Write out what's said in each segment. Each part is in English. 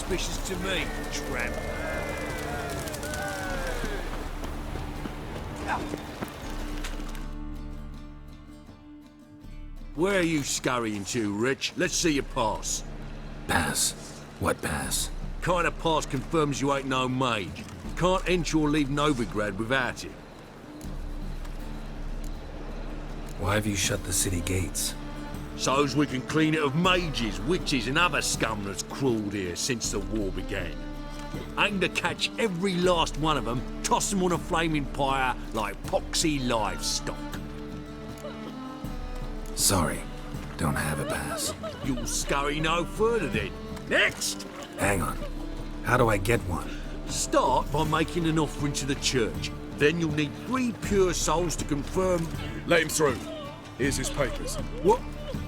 suspicious to me, tramp. Where are you scurrying to, Rich? Let's see your pass. Pass? What pass? Kind of pass confirms you ain't no mage. Can't enter or leave Novigrad without it. Why have you shut the city gates? So's we can clean it of mages, witches and other scum that's crawled here since the war began. Aim to catch every last one of them, toss them on a flaming pyre like poxy livestock. Sorry, don't have a pass. You'll scurry no further then. Next! Hang on. How do I get one? Start by making an offering to the church. Then you'll need 3 pure souls to confirm... Let him through. Here's his papers. What?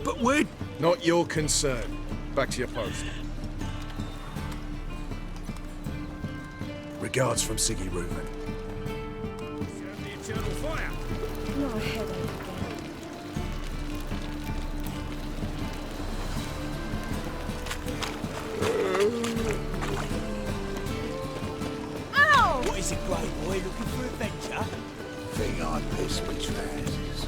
But we're... Not your concern. Back to your post. Regards from Siggy Reuven. Serve the eternal fire. Not a headache again. Ow! What is it, grey boy? Looking for adventure? Thing I piss my trousers.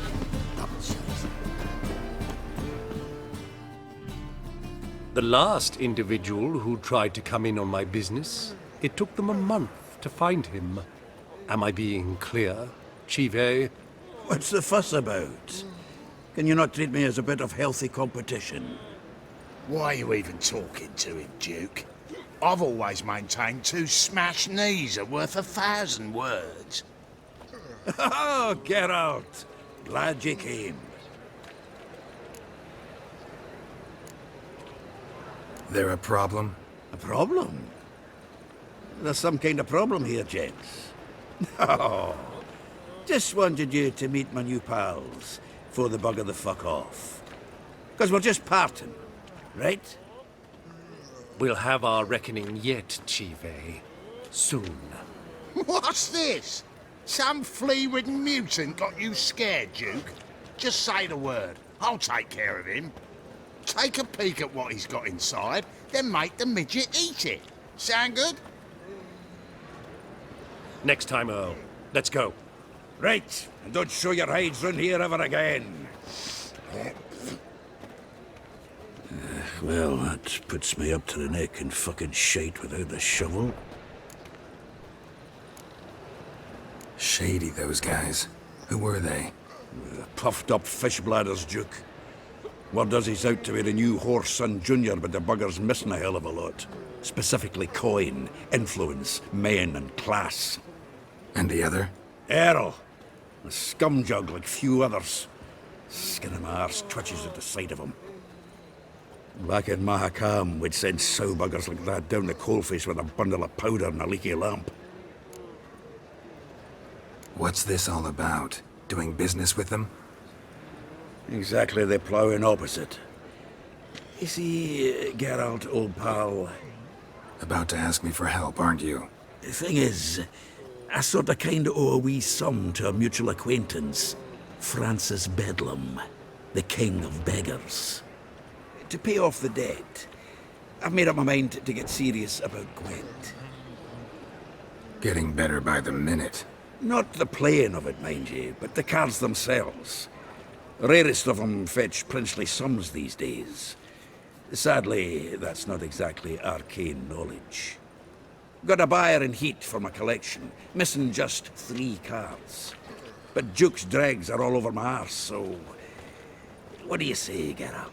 The last individual who tried to come in on my business, it took them a month to find him. Am I being clear, Chive? What's the fuss about? Can you not treat me as a bit of healthy competition? Why are you even talking to him, Duke? I've always maintained 2 smashed knees are worth 1,000 words. Oh, Geralt! Glad you came. There a problem? A problem? There's some kind of problem here, gents. No. Just wanted you to meet my new pals before they bugger the fuck off. Because we're just parting, right? We'll have our reckoning yet, Chive. Soon. What's this? Some flea-ridden mutant got you scared, Duke? Just say the word. I'll take care of him. Take a peek at what he's got inside, then make the midget eat it. Sound good? Next time, Earl. Let's go. Right, and don't show your hides round here ever again. Well, that puts me up to the neck in fucking shite without the shovel. Shady, those guys. Who were they? Puffed up fish bladders, Duke. Word does he's out to be the new Whoreson Junior, but the bugger's missing a hell of a lot. Specifically coin, influence, men, and class. And the other? Earl. A scumjug like few others. Skin of my arse twitches at the sight of him. Back in Mahakam, we'd send sow buggers like that down the coalface with a bundle of powder and a leaky lamp. What's this all about? Doing business with them? Exactly the ploughing opposite. You see, Geralt, old pal... About to ask me for help, aren't you? The thing is, I sort of kind of owe a wee sum to a mutual acquaintance, Francis Bedlam, the king of beggars. To pay off the debt, I've made up my mind to get serious about Gwent. Getting better by the minute. Not the playing of it, mind you, but the cards themselves. The rarest of them fetch princely sums these days. Sadly, that's not exactly arcane knowledge. Got a buyer in heat for my collection, missing just 3 cards. But Duke's dregs are all over my arse, so... What do you say, Geralt?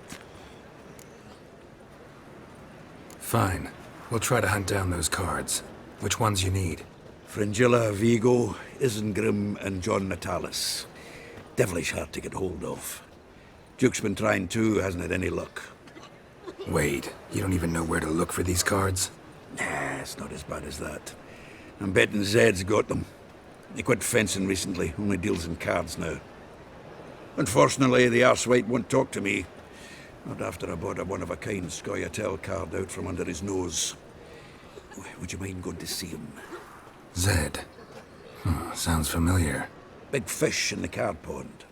Fine. We'll try to hunt down those cards. Which ones you need? Fringilla, Vigo, Isengrim, and John Natalis. Devilish hard to get hold of. Duke's been trying too, hasn't had any luck. Wait, you don't even know where to look for these cards? Nah, it's not as bad as that. I'm betting Zed's got them. He quit fencing recently, only deals in cards now. Unfortunately, the arsewite won't talk to me. Not after I bought a one-of-a-kind Scoia'tael card out from under his nose. Would you mind going to see him? Zed. Sounds familiar. Big fish in the card pond.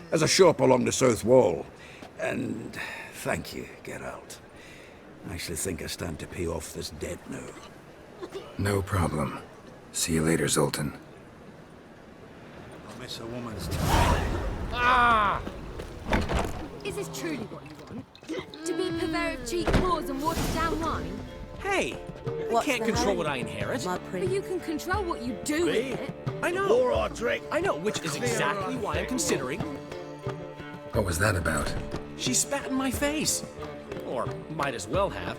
There's a shop along the south wall. And thank you, Geralt. I actually think I stand to pay off this debt now. No problem. See you later, Zoltan. I miss a woman's Is this truly what you want? To be purveyor of cheap whores and watered down wine? Hey, I can't control what I inherit. But you can control what you do with it. I know. I know, which is exactly why I'm considering. What was that about? She spat in my face. Or might as well have.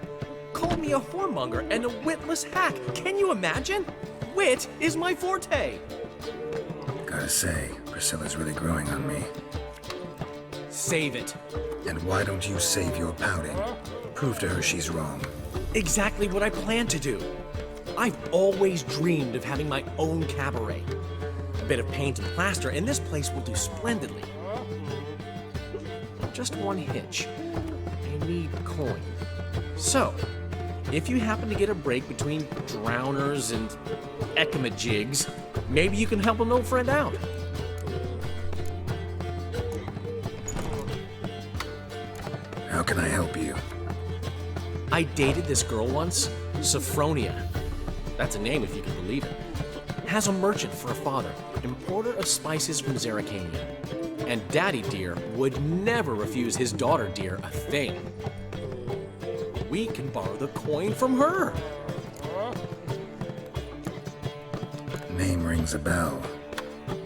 Called me a whoremonger and a witless hack. Can you imagine? Wit is my forte. Gotta say, Priscilla's really growing on me. Save it. And why don't you save your pouting? Prove to her she's wrong. Exactly what I plan to do. I've always dreamed of having my own cabaret. A bit of paint and plaster, and this place will do splendidly. Just one hitch. I need coin. So, if you happen to get a break between drowners and ecamajigs, maybe you can help an old friend out. How can I help you? I dated this girl once, Sophronia. That's a name if you can believe it. Has a merchant for a father, importer of spices from Zerrikania. And Daddy Dear would never refuse his daughter Dear a thing. We can borrow the coin from her. Name rings a bell.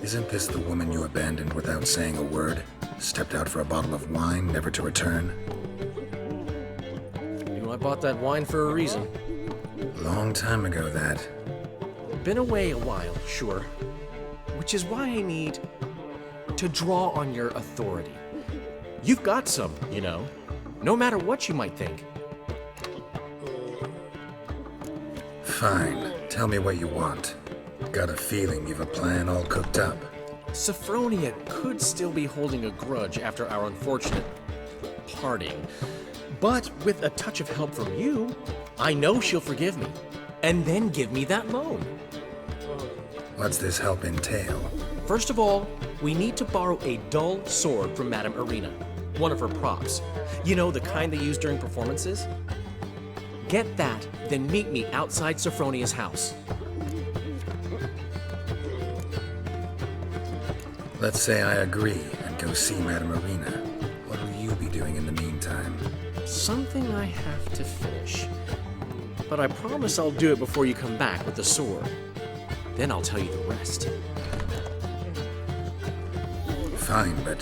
Isn't this the woman you abandoned without saying a word? Stepped out for a bottle of wine, never to return? I bought that wine for a reason. Long time ago, that. Been away a while, sure. Which is why I need to draw on your authority. You've got some, you know. No matter what you might think. Fine. Tell me what you want. Got a feeling you've a plan all cooked up. Sophronia could still be holding a grudge after our unfortunate parting. But with a touch of help from you, I know she'll forgive me. And then give me that loan. What's this help entail? First of all, we need to borrow a dull sword from Madame Irina, one of her props. You know, the kind they use during performances? Get that, then meet me outside Sophronia's house. Let's say I agree and go see Madame Irina. What will you be doing in the meantime? Something I have to finish. But I promise I'll do it before you come back with the sword. Then I'll tell you the rest. Fine, but...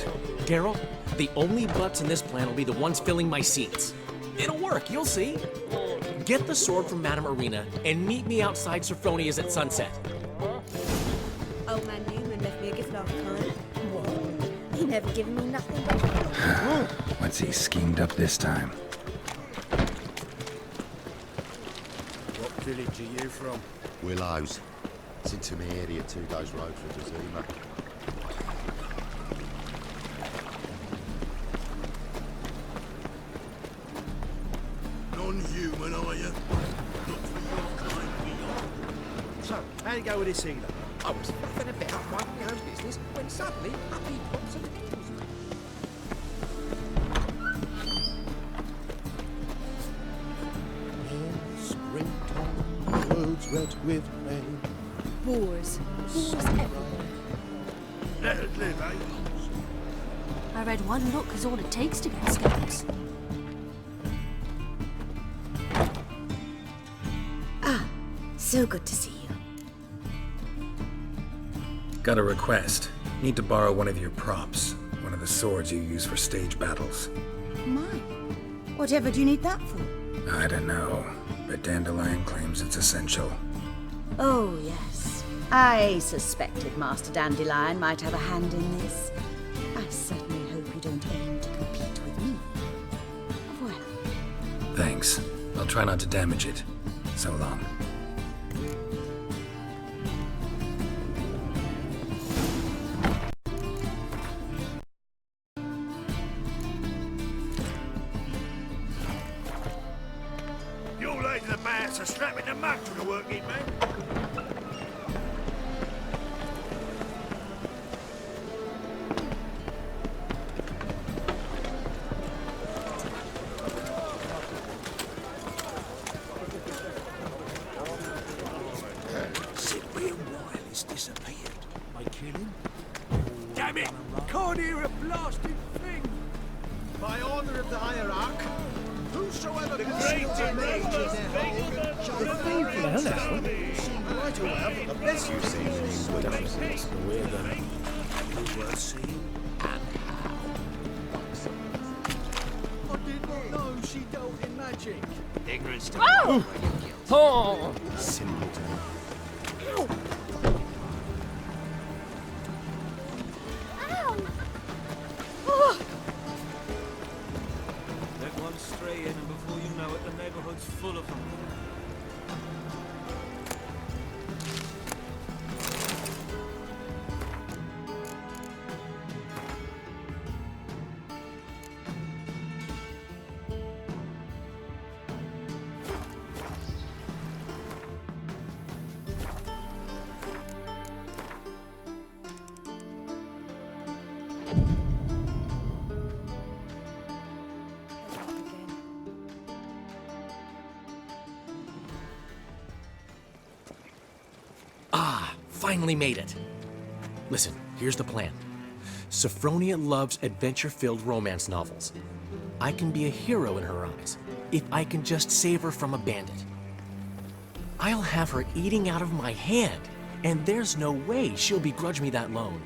Daryl, the only butts in this plan will be the ones filling my seats. It'll work, you'll see. Get the sword from Madame Irina and meet me outside Sophronia's at sunset. Old man Newman left me a gift last time. What? He never given me nothing but... What's he schemed up this time? What village are you from? Willows. It's into my area, 2 days' road for Dazima. Non-human, are you? Not for your kind, we are. So, how'd it go with this healer? I was faffing about minding my own business when suddenly up he pops and angles me. In springtime, roads red with rain. Whores. Whores everywhere. Let us live, eh? I read one look is all it takes to get scouts. So good to see you. Got a request. Need to borrow one of your props. One of the swords you use for stage battles. Mine? Whatever do you need that for? I don't know, but Dandelion claims it's essential. Oh, yes. I suspected Master Dandelion might have a hand in this. I certainly hope you don't aim to compete with me. Well. Thanks. I'll try not to damage it. So long. Your lady the mass are strapping the mug to the working man. It's disappeared. They kill him? Damn it! Can't hear a blasted thing! By order of the hierarch, whosoever The conceals great a mage in their hold shall be seen right away for the best you see. Worth seeing? I did not know she dealt in magic. Ignorance to Oh! simpleton. Let one stray in, and before you know it, the neighborhood's full of them. Finally made it. Listen, here's the plan. Sophronia loves adventure-filled romance novels. I can be a hero in her eyes if I can just save her from a bandit. I'll have her eating out of my hand, and there's no way she'll begrudge me that loan.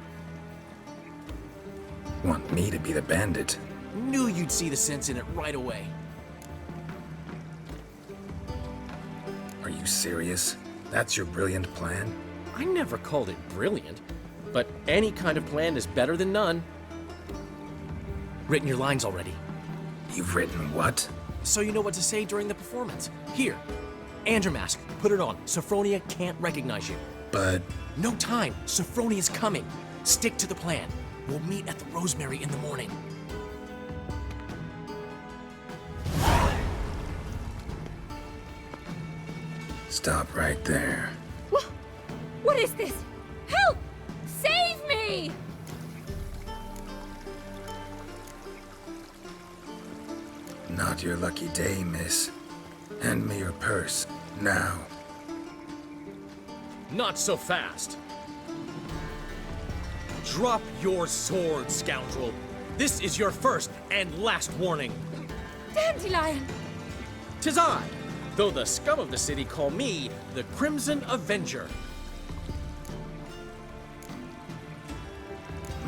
Want me to be the bandit? Knew you'd see the sense in it right away. Are you serious? That's your brilliant plan? I never called it brilliant, but any kind of plan is better than none. Written your lines already, You've written what? so you know what to say during the performance. Here, and your mask. Put it on. Sophronia can't recognize you. But No time. Sophronia's coming. Stick to the plan. We'll meet at the Rosemary in the morning. stop right there. What is this? Help! Save me! Not your lucky day, miss. Hand me your purse, now. Not so fast. Drop your sword, scoundrel. This is your first and last warning. Dandelion! 'Tis I, though the scum of the city call me the Crimson Avenger.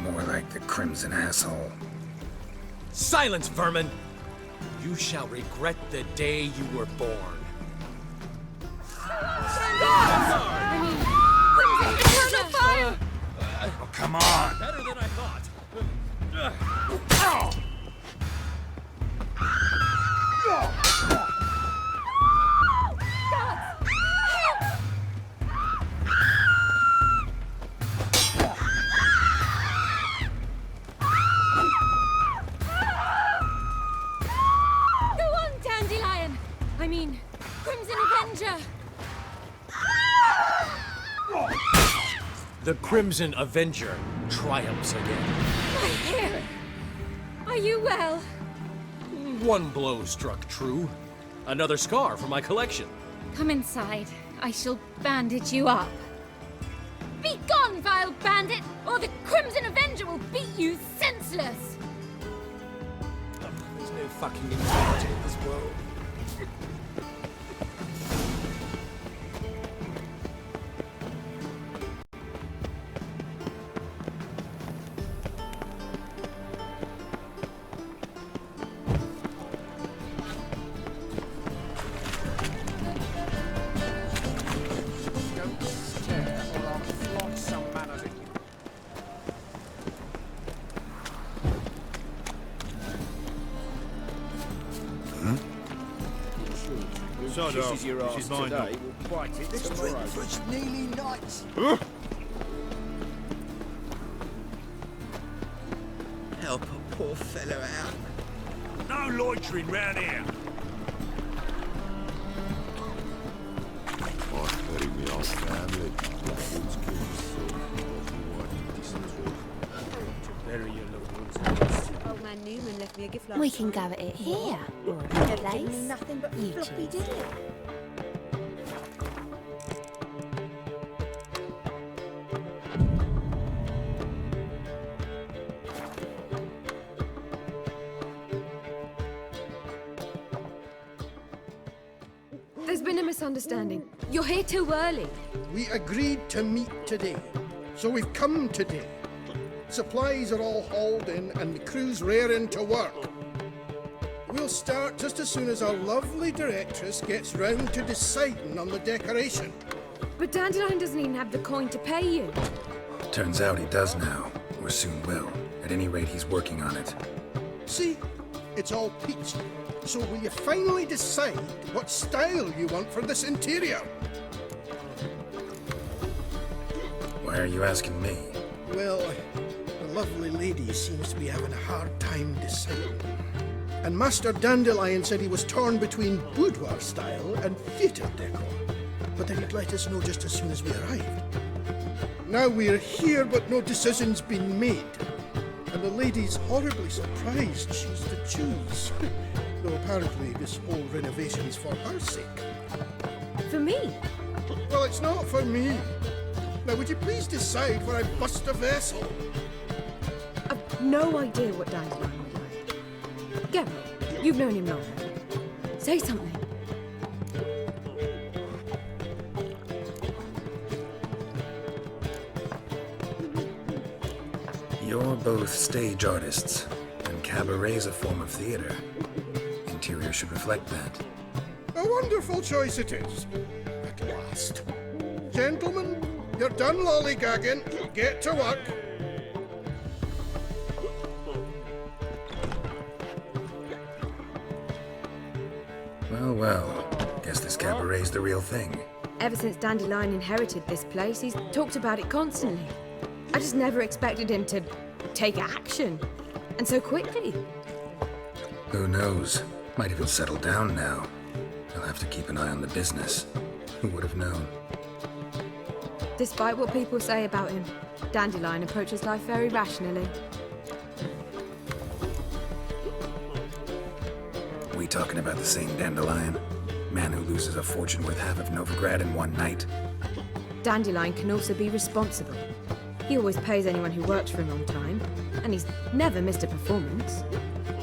More like the crimson asshole. Silence, vermin! You shall regret the day you were born. Eternal fire! Oh, come on! Better than I thought. Go on, Dandelion! I mean, Crimson Avenger! The Crimson Avenger triumphs again. My hair! Are you well? One blow struck true. Another scar for my collection. Come inside. I shall bandage you up. Be gone, vile bandit, or the Crimson Avenger will beat you senseless! There's no fucking integrity in this world. Don't stare, or I'll flog some manners at you. Shut Kisses up. your She's ass mine now. today, will bite it tomorrow. Breakfast nearly night. Help a poor fellow out. No loitering round here! Bury your loved ones. Old man Newman left me a gift last We can night. go at it here, or a Never place. given me nothing but You floppy choose. diddly. misunderstanding. You're here too early. We agreed to meet today, so we've come today. Supplies are all hauled in and the crew's raring to work. We'll start just as soon as our lovely directress gets round to deciding on the decoration. But Dandelion doesn't even have the coin to pay you. Turns out he does now, or soon will. At any rate, he's working on it. See? It's all peachy. So will you finally decide what style you want for this interior? Why are you asking me? Well, the lovely lady seems to be having a hard time deciding. And Master Dandelion said he was torn between boudoir style and theatre decor. But that he'd let us know just as soon as we arrived. Now we're here, but no decision's been made. And the lady's horribly surprised she's to choose. Though apparently this whole renovation's for her sake. For me? Well, it's not for me. Now, would you please decide where I bust a vessel? I've no idea what Dandelion would like. Geralt, you've known him longer. Say something. You're both stage artists, and cabaret's a form of theater. Interior should reflect that. A wonderful choice it is. At last. Gentlemen, you're done lollygagging. Get to work. Well, guess this cabaret's the real thing. Ever since Dandelion inherited this place, he's talked about it constantly. I just never expected him to take action. And so quickly. Who knows? Might even settle down now. He'll have to keep an eye on the business. Who would have known? Despite what people say about him, Dandelion approaches life very rationally. We talking about the same Dandelion? Man who loses a fortune worth half of Novigrad in one night? Dandelion can also be responsible. He always pays anyone who works for him on time, and he's never missed a performance.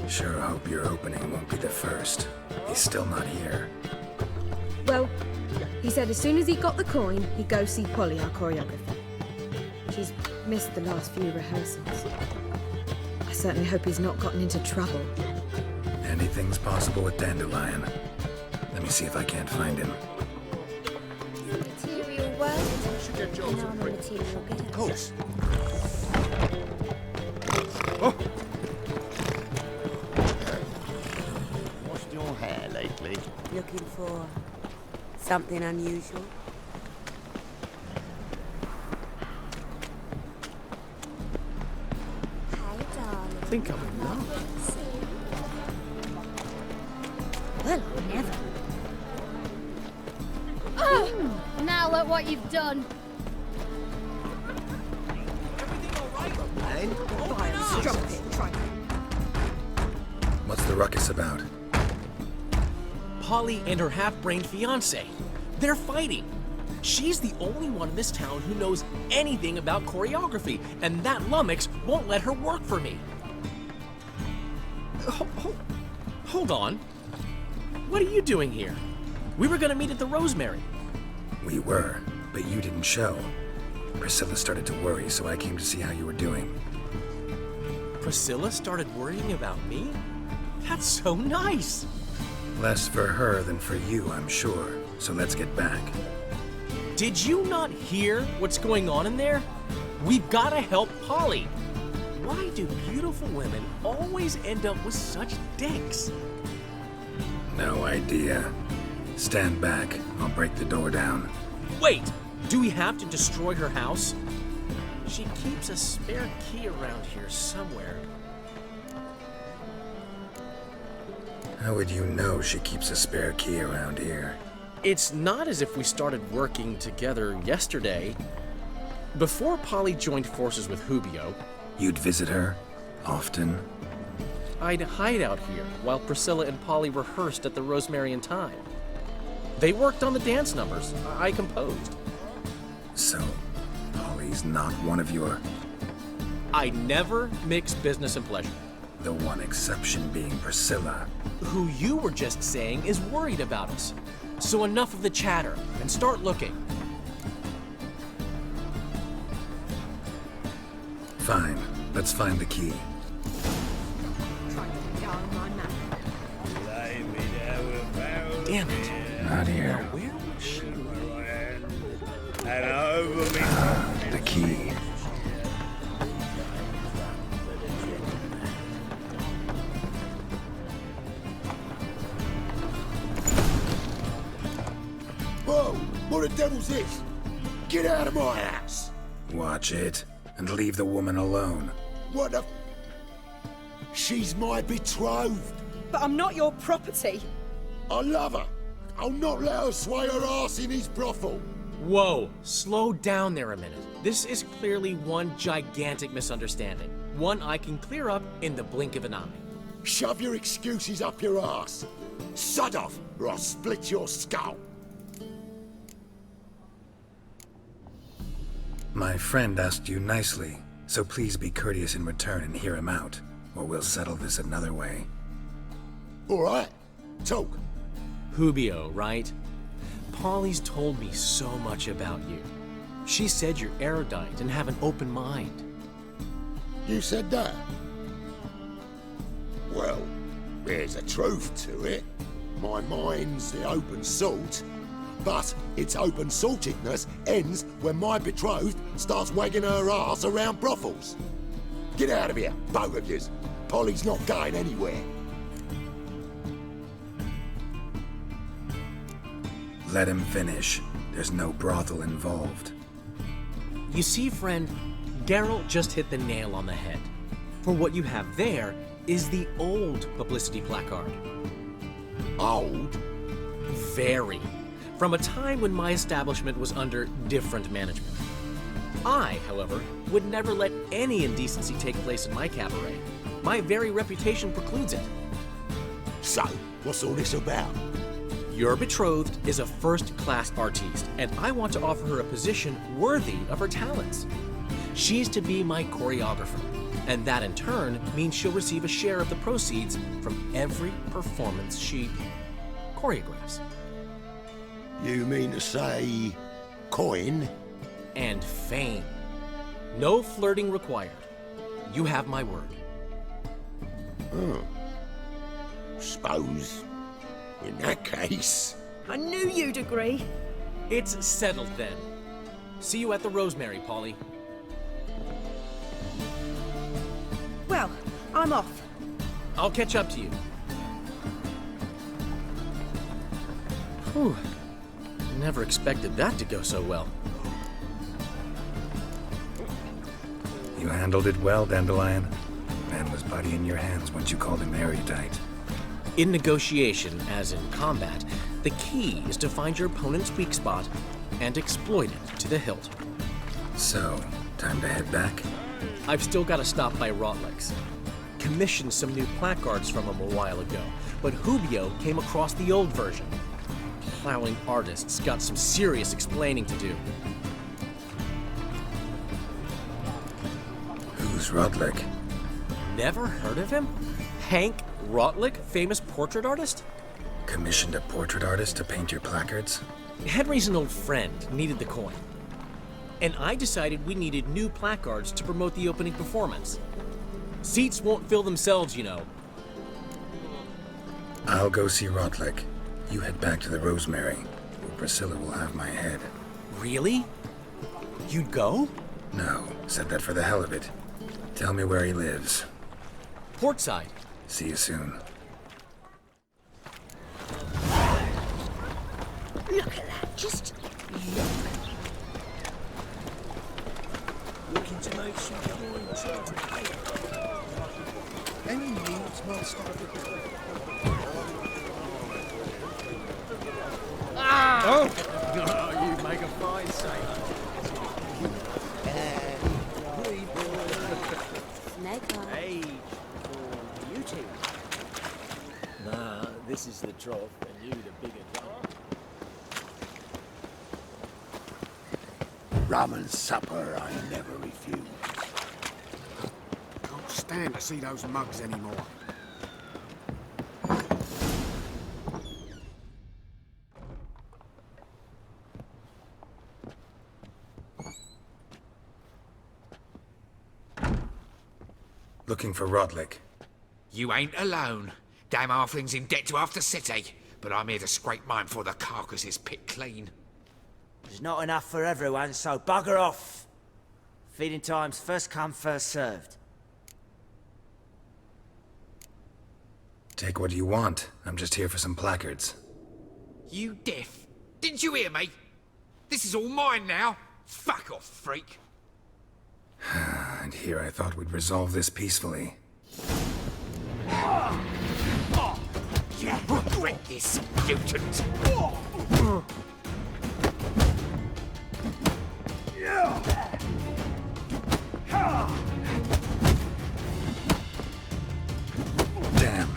Sure hope your opening won't be the first. He's still not here. Well, he said as soon as he got the coin, he'd go see Polly, our choreographer. She's missed the last few rehearsals. I certainly hope he's not gotten into trouble. Anything's possible with Dandelion. Let me see if I can't find him. Material work. Should get jobs on material good. Of course. Oh. Washed your hair lately? Looking for something unusual? Hey, darling. I think I'm in love. Well, never. Oh, now look what you've done. What's the ruckus about? Polly and her half-brained fiancé. They're fighting. She's the only one in this town who knows anything about choreography, and that lummox won't let her work for me. Hold on. What are you doing here? We were gonna meet at the Rosemary. We were, but you didn't show. Priscilla started to worry, so I came to see how you were doing. Priscilla started worrying about me? That's so nice. Less for her than for you, I'm sure. So let's get back. Did you not hear what's going on in there? We've gotta help Polly. Why do beautiful women always end up with such dicks? No idea. Stand back. I'll break the door down. Wait! Do we have to destroy her house? She keeps a spare key around here somewhere. How would you know she keeps a spare key around here? It's not as if we started working together yesterday. Before Polly joined forces with Hubio, You'd visit her? Often? I'd hide out here while Priscilla and Polly rehearsed at the Rosemary and Thyme. They worked on the dance numbers I composed. So, Polly's not one of your... I never mix business and pleasure. The one exception being Priscilla. Who you were just saying is worried about us. So enough of the chatter, and start looking. Fine. Let's find the key. Damn it. Not here. Where was she? The key. Whoa! What the devil's this? Get out of my house! Watch it, and leave the woman alone. What the... She's my betrothed. But I'm not your property. I love her. I'll not let her sway her ass in his brothel. Whoa, slow down there a minute. This is clearly one gigantic misunderstanding. One I can clear up in the blink of an eye. Shove your excuses up your ass. Sod off, or I'll split your skull. My friend asked you nicely, so please be courteous in return and hear him out, or we'll settle this another way. All right, talk. Hubio, right? Polly's told me so much about you. She said you're erudite and have an open mind. You said that? Well, there's a truth to it. My mind's the open salt, but its open saltedness ends when my betrothed starts wagging her ass around brothels. Get out of here, both of yous. Polly's not going anywhere. Let him finish. There's no brothel involved. You see, friend, Geralt just hit the nail on the head. For what you have there is the old publicity placard. Old? Very. From a time when my establishment was under different management. I, however, would never let any indecency take place in my cabaret. My very reputation precludes it. So, what's all this about? Your betrothed is a first-class artiste, and I want to offer her a position worthy of her talents. She's to be my choreographer, and that in turn means she'll receive a share of the proceeds from every performance she choreographs. You mean to say... coin? And fame. No flirting required. You have my word. Suppose... in that case... I knew you'd agree. It's settled then. See you at the Rosemary, Polly. Well, I'm off. I'll catch up to you. Whew. Never expected that to go so well. You handled it well, Dandelion. Man was body in your hands once you called him erudite. In negotiation, as in combat, the key is to find your opponent's weak spot and exploit it to the hilt. So, time to head back? I've still got to stop by Rotlick's. Commissioned some new placards from him a while ago, but Hubio came across the old version. Plowing artists got some serious explaining to do. Who's Rotlick? Never heard of him? Hank Rotlick, famous portrait artist? Commissioned a portrait artist to paint your placards? Henry's an old friend, needed the coin. And I decided we needed new placards to promote the opening performance. Seats won't fill themselves, you know. I'll go see Rotlick. You head back to the Rosemary, where Priscilla will have my head. Really? You'd go? No, said that for the hell of it. Tell me where he lives. Portside. See you soon. Look at that, just look. Looking to make some coin children. Any needs, Master? Oh! You make a fine sailor. Snake eye. Age for beauty. Nah, this is the trough, and you the bigger drum. Rum and supper I never refuse. Can't stand to see those mugs anymore. Looking for Rodlick. You ain't alone. Damn halfling's in debt to half the city, but I'm here to scrape mine before the carcass is picked clean. There's not enough for everyone, so bugger off. Feeding time's first come, first served. Take what you want. I'm just here for some placards. You deaf? Didn't you hear me? This is all mine now. Fuck off, freak. And here I thought we'd resolve this peacefully. You regret this, mutant. Damn.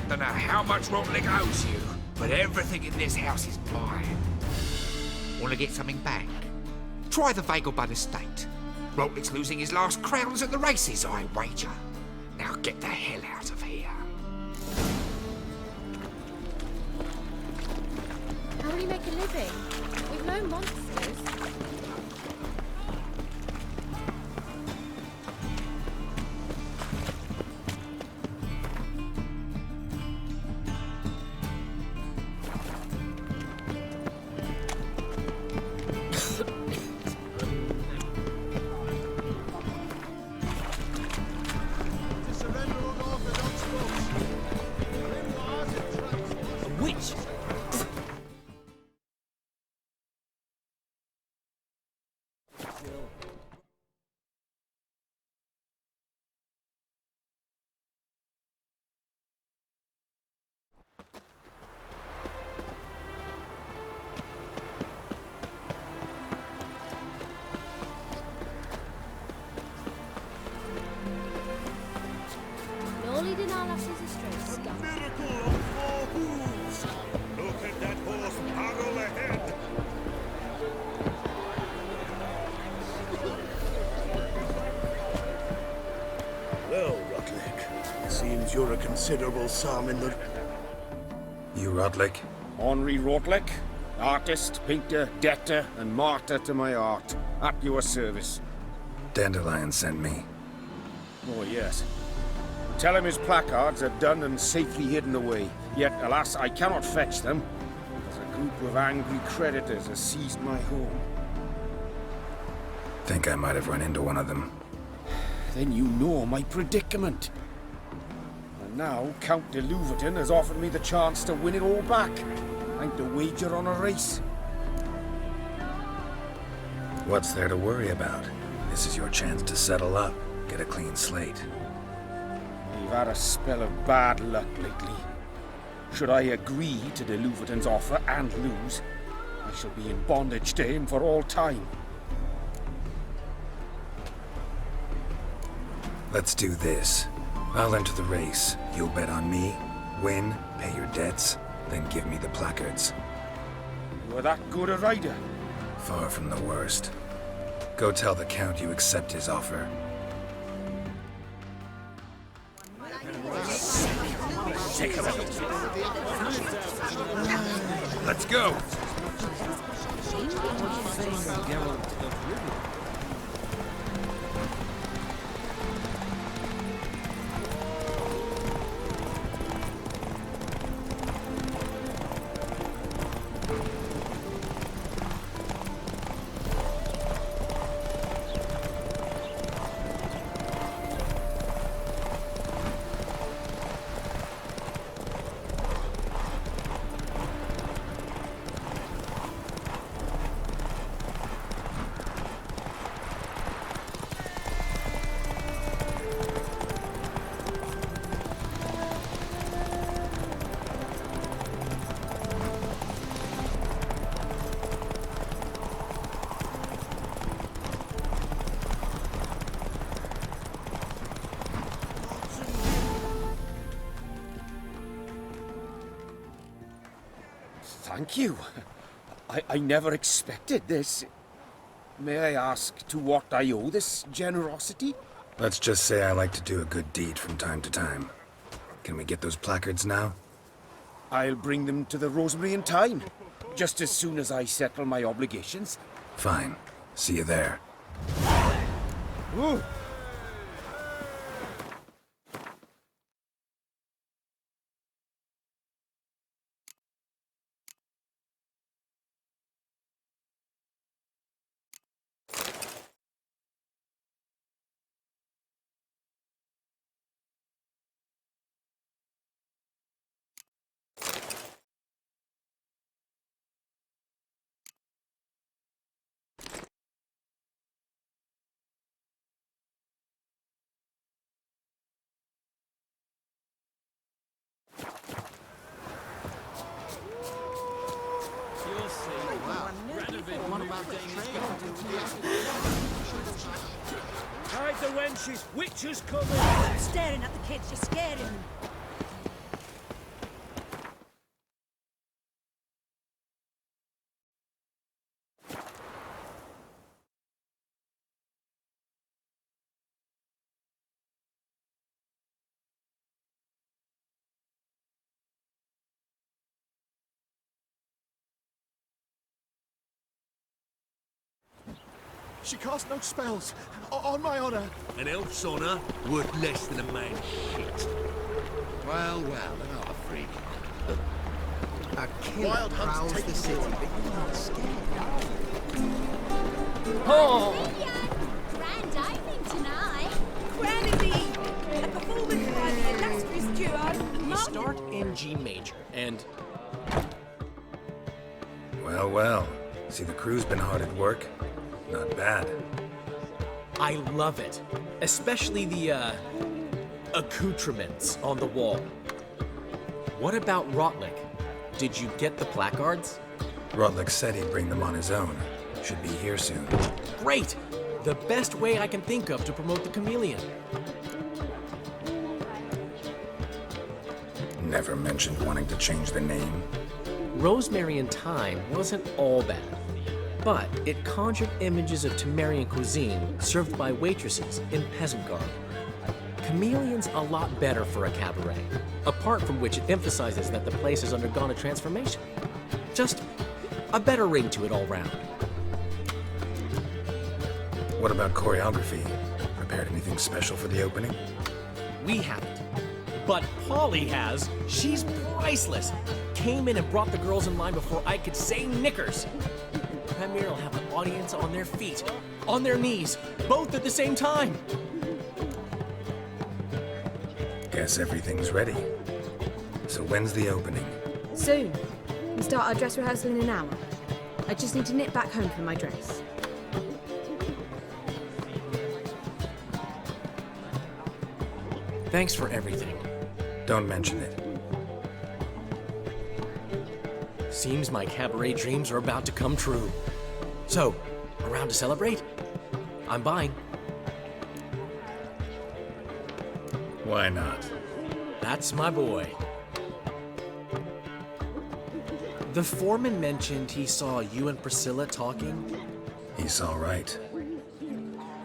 Don't know how much Rodlick owes you, but everything in this house is mine. Want to get something back? Try the Vagelbud estate. Rodlick's losing his last crowns at the races, I wager. Now get the hell out of here. How will he make a living? We've no monsters. Look at that horse barrel ahead. Well, Rodlick, seems you're a considerable sum in the... You Rodlick? Henri Rodlick, artist, painter, debtor, and martyr to my art. At your service. Dandelion sent me. Oh, yes. Tell him his placards are done and safely hidden away. Yet, alas, I cannot fetch them, as a group of angry creditors has seized my home. Think I might have run into one of them. Then you know my predicament. And now, Count de Louverton has offered me the chance to win it all back. I'm to wager on a race. What's there to worry about? This is your chance to settle up, get a clean slate. We've had a spell of bad luck lately. Should I agree to de Louverton's offer and lose, I shall be in bondage to him for all time. Let's do this. I'll enter the race. You'll bet on me, win, pay your debts, then give me the placards. You are that good a rider? Far from the worst. Go tell the Count you accept his offer. Let's go! Thank you. I never expected this. May I ask to what I owe this generosity? Let's just say I like to do a good deed from time to time. Can we get those placards now? I'll bring them to the Rosemary in time, just as soon as I settle my obligations. Fine. See you there. Woo! Hide the wenches! Witches coming! Stop staring at the kids, you're scaring them. She cast no spells, on my honor. An elf's honor worth less than a man's shit. Well, another freak. A killer prowls the city, but you're not scared. Oh! Grand opening tonight. Granny! A performance by the illustrious duo. We start in G major, and... Well. See, the crew's been hard at work. Not bad. I love it. Especially the, accoutrements on the wall. What about Rotlick? Did you get the placards? Rotlick said he'd bring them on his own. Should be here soon. Great! The best way I can think of to promote the chameleon. Never mentioned wanting to change the name. Rosemary and Thyme wasn't all bad, but it conjured images of Temerian cuisine served by waitresses in peasant garb. Chameleon's a lot better for a cabaret, apart from which it emphasizes that the place has undergone a transformation. Just a better ring to it all round. What about choreography? Prepared anything special for the opening? We haven't. But Polly has. She's priceless. Came in and brought the girls in line before I could say knickers. Premier will have an audience on their feet, on their knees, both at the same time. Guess everything's ready. So when's the opening? Soon. We start our dress rehearsal in an hour. I just need to nip back home for my dress. Thanks for everything. Don't mention it. Seems my cabaret dreams are about to come true. So, around to celebrate? I'm buying. Why not? That's my boy. The foreman mentioned he saw you and Priscilla talking. He's all right.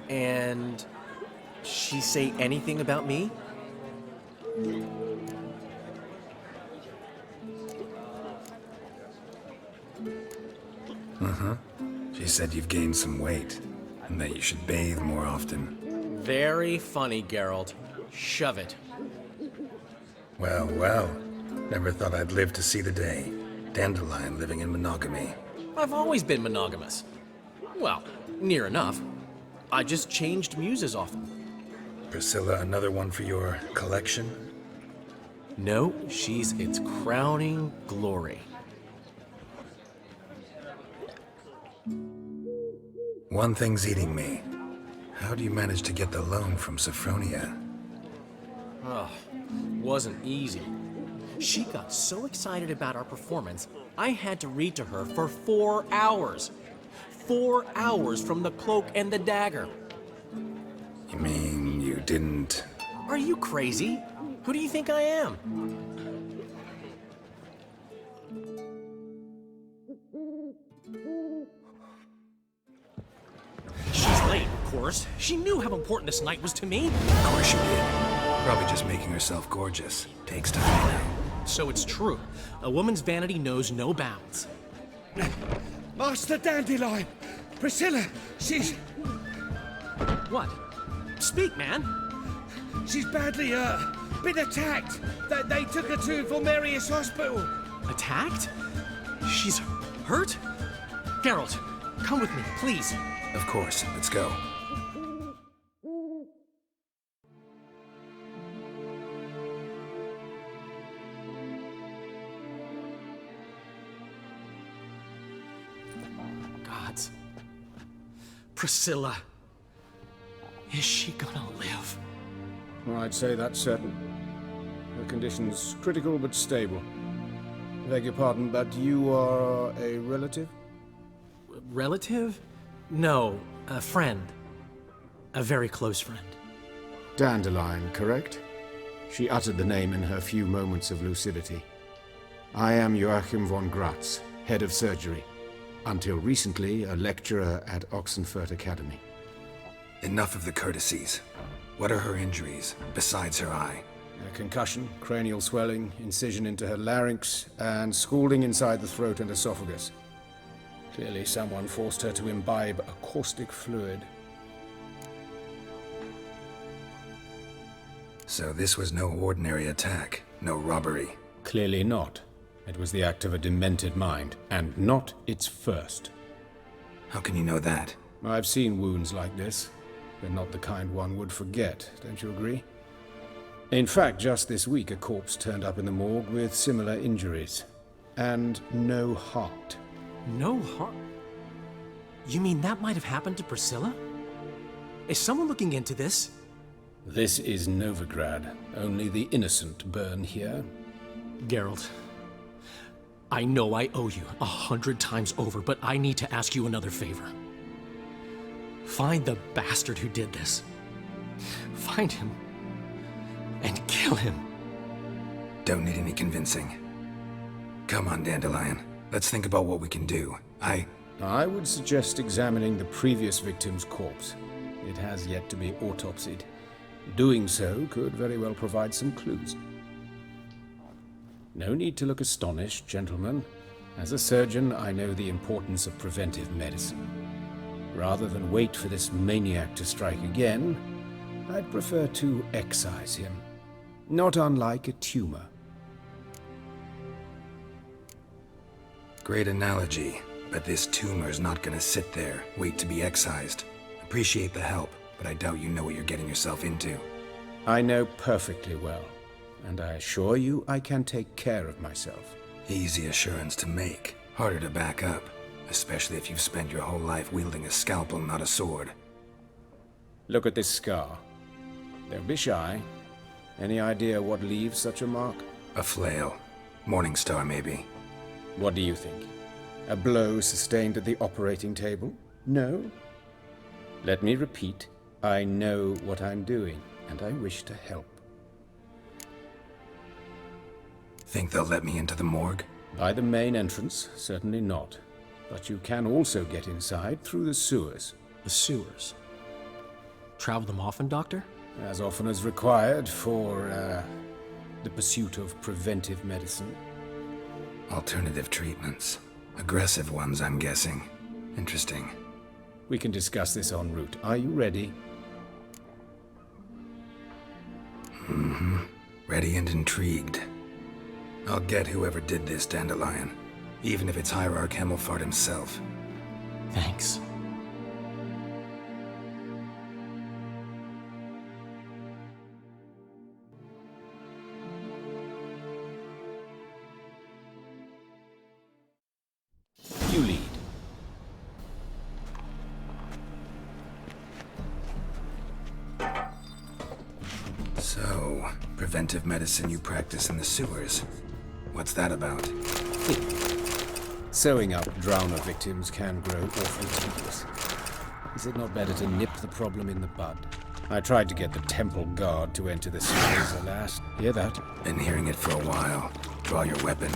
And she say anything about me? She said you've gained some weight, and that you should bathe more often. Very funny, Geralt. Shove it. Well. Never thought I'd live to see the day. Dandelion living in monogamy. I've always been monogamous. Well, near enough. I just changed muses often. Priscilla, another one for your collection? No, she's its crowning glory. One thing's eating me. How do you manage to get the loan from Sophronia? Oh, wasn't easy. She got so excited about our performance, I had to read to her for 4 hours. 4 hours from the Cloak and the Dagger. You mean you didn't... Are you crazy? Who do you think I am? She's late, of course. She knew how important this night was to me. Of course she did. Probably just making herself gorgeous. Takes time, you know. So it's true. A woman's vanity knows no bounds. Master Dandelion! Priscilla, she's... What? Speak, man. She's badly, been attacked. They took her to Vulmerius Hospital. Attacked? She's hurt? Geralt, come with me, please. Of course, let's go. Gods. Priscilla. Is she gonna live? Well, I'd say that's certain. Her condition's critical but stable. Beg your pardon, but you are a relative? Relative? No, a friend. A very close friend. Dandelion, correct? She uttered the name in her few moments of lucidity. I am Joachim von Gratz, head of surgery. Until recently, a lecturer at Oxenfurt Academy. Enough of the courtesies. What are her injuries, besides her eye? A concussion, cranial swelling, incision into her larynx, and scalding inside the throat and esophagus. Clearly someone forced her to imbibe a caustic fluid. So this was no ordinary attack, no robbery. Clearly not. It was the act of a demented mind, and not its first. How can you know that? I've seen wounds like this. They're not the kind one would forget, don't you agree? In fact, just this week a corpse turned up in the morgue with similar injuries. And no heart. No heart? You mean that might have happened to Priscilla? Is someone looking into this? This is Novigrad. Only the innocent burn here. Geralt, I know I owe you 100 times over, but I need to ask you another favor. Find the bastard who did this. Find him. And kill him. Don't need any convincing. Come on, Dandelion. Let's think about what we can do. I would suggest examining the previous victim's corpse. It has yet to be autopsied. Doing so could very well provide some clues. No need to look astonished, gentlemen. As a surgeon, I know the importance of preventive medicine. Rather than wait for this maniac to strike again, I'd prefer to excise him. Not unlike a tumor. Great analogy, but this tumor's not gonna sit there, wait to be excised. Appreciate the help, but I doubt you know what you're getting yourself into. I know perfectly well, and I assure you I can take care of myself. Easy assurance to make, harder to back up, especially if you've spent your whole life wielding a scalpel, not a sword. Look at this scar. Don't be shy. Any idea what leaves such a mark? A flail. Morning star, maybe. What do you think? A blow sustained at the operating table? No? Let me repeat. I know what I'm doing, and I wish to help. Think they'll let me into the morgue? By the main entrance, certainly not. But you can also get inside through the sewers. The sewers? Travel them often, Doctor? As often as required for, the pursuit of preventive medicine. Alternative treatments. Aggressive ones, I'm guessing. Interesting. We can discuss this en route. Are you ready? Mm-hmm. Ready and intrigued. I'll get whoever did this, Dandelion. Even if it's Hierarch Hemmelfart himself. Thanks. You lead. So, preventive medicine you practice in the sewers. What's that about? Sewing up drowner victims can grow awfully tedious. Is it not better to nip the problem in the bud? I tried to get the temple guard to enter the sewers, alas. Hear that? Been hearing it for a while. Draw your weapon.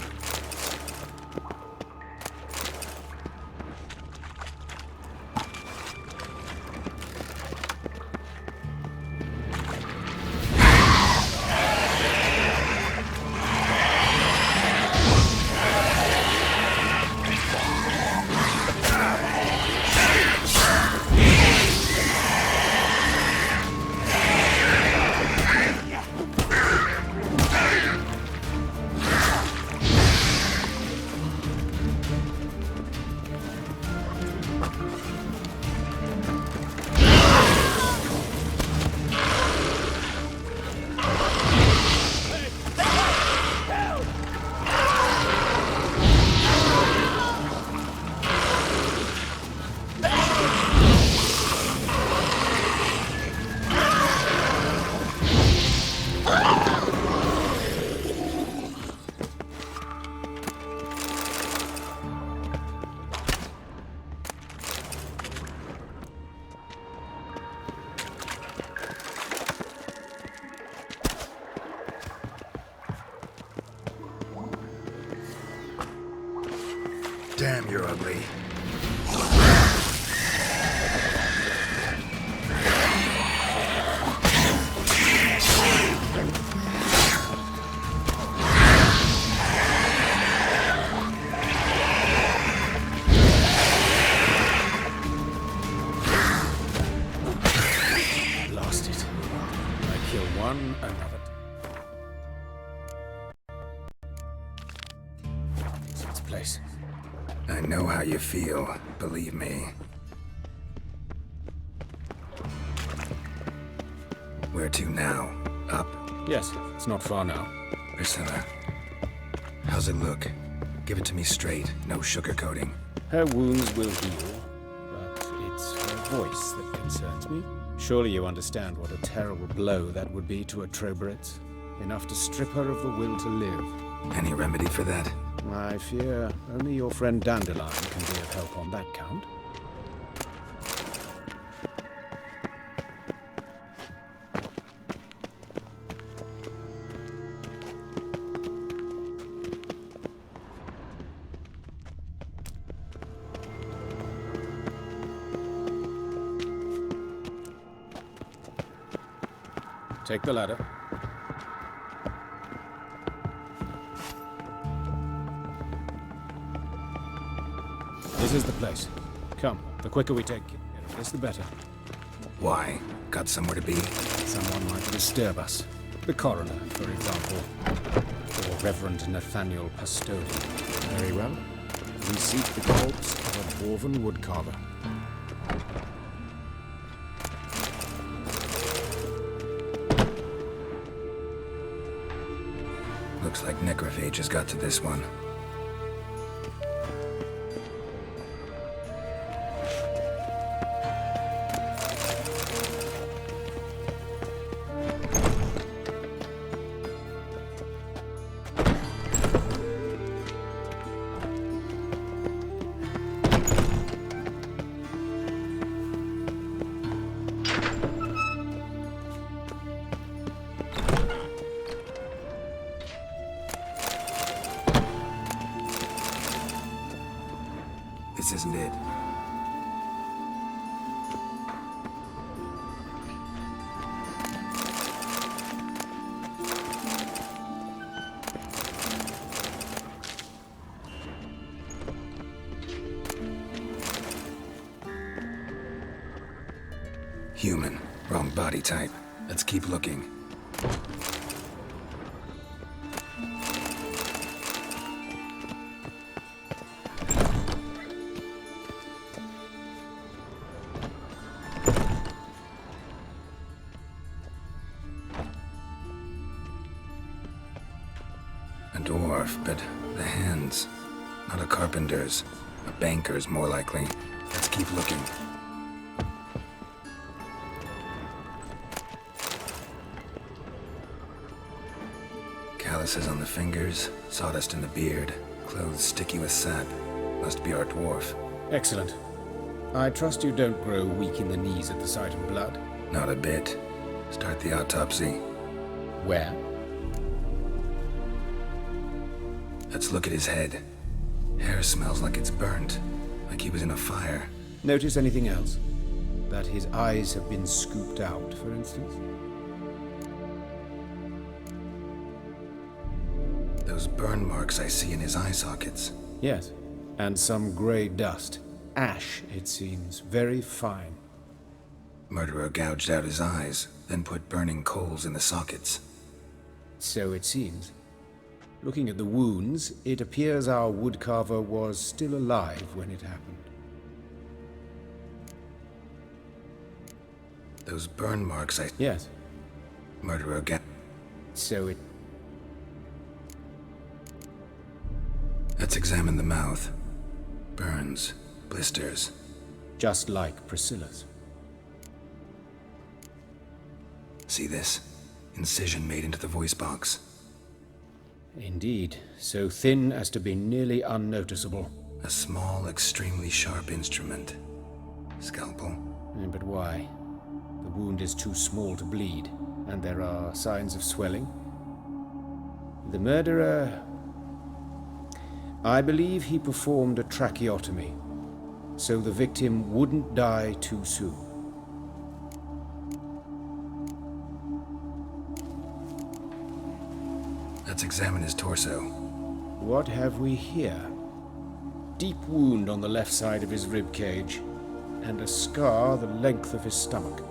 Damn, you're ugly. Lost it. I kill one, another. It's its place. I know how you feel, believe me. Where to now? Up? Yes, it's not far now. Priscilla, how's it look? Give it to me straight, no sugarcoating. Her wounds will heal, but it's her voice that concerns me. Surely you understand what a terrible blow that would be to a Troberet. Enough to strip her of the will to live. Any remedy for that? I fear only your friend Dandelion can be of help on that count. Take the ladder. This is the place. Come, the quicker we take care of this, the better. Why? Got somewhere to be? Someone might disturb us. The coroner, for example. Or Reverend Nathaniel Pastodi. Very well. We seek the corpse of a dwarven woodcarver. Looks like necrophages got to this one. This isn't it. Human. Wrong body type. Let's keep looking. A dwarf, but the hands. Not a carpenter's. A banker's, more likely. Let's keep looking. Calluses on the fingers, sawdust in the beard, clothes sticky with sap. Must be our dwarf. Excellent. I trust you don't grow weak in the knees at the sight of blood. Not a bit. Start the autopsy. Where? Let's look at his head. Hair smells like it's burnt, like he was in a fire. Notice anything else? That his eyes have been scooped out, for instance? Those burn marks I see in his eye sockets. Yes, and some grey dust. Ash, it seems. Very fine. Murderer gouged out his eyes, then put burning coals in the sockets. So it seems. Looking at the wounds, it appears our woodcarver was still alive when it happened. Those burn marks Yes. Murderer again. So it... Let's examine the mouth. Burns. Blisters. Just like Priscilla's. See this? Incision made into the voice box. Indeed. So thin as to be nearly unnoticeable. A small, extremely sharp instrument. Scalpel. But why? The wound is too small to bleed, and there are signs of swelling. The murderer... I believe he performed a tracheotomy, so the victim wouldn't die too soon. Let's examine his torso. What have we here? Deep wound on the left side of his rib cage, and a scar the length of his stomach.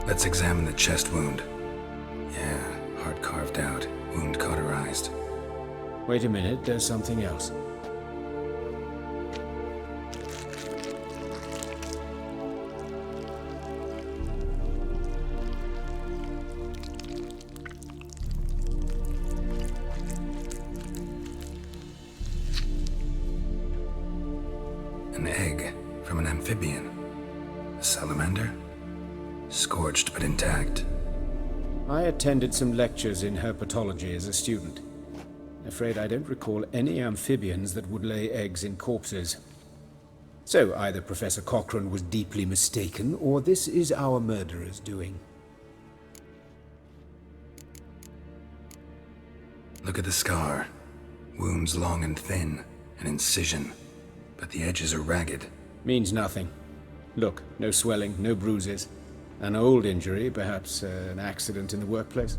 Let's examine the chest wound. Yeah, heart carved out, wound cauterized. Wait a minute, there's something else. An egg from an amphibian. A salamander? Scorched but intact. I attended some lectures in herpetology as a student. Afraid I don't recall any amphibians that would lay eggs in corpses. So either Professor Cochrane was deeply mistaken, or this is our murderer's doing. Look at the scar. Wounds long and thin, an incision. But the edges are ragged. Means nothing. Look, no swelling, no bruises. An old injury, perhaps an accident in the workplace.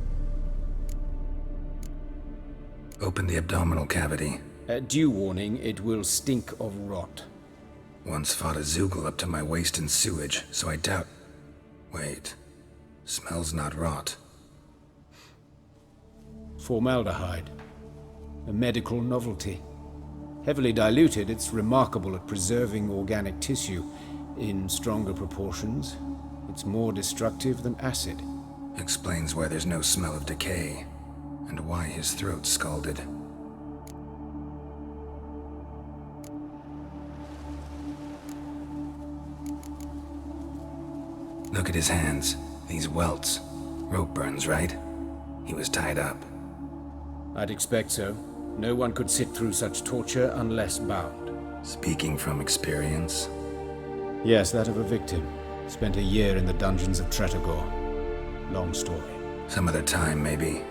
Open the abdominal cavity. Due warning, it will stink of rot. Once fought a Zoogle up to my waist in sewage, so I doubt... Wait. Smells not rot. Formaldehyde. A medical novelty. Heavily diluted, it's remarkable at preserving organic tissue. In stronger proportions, it's more destructive than acid. Explains why there's no smell of decay, and why his throat's scalded. Look at his hands. These welts. Rope burns, right? He was tied up. I'd expect so. No one could sit through such torture unless bound. Speaking from experience? Yes, that of a victim. Spent a year in the dungeons of Tretogor. Long story. Some other time, maybe.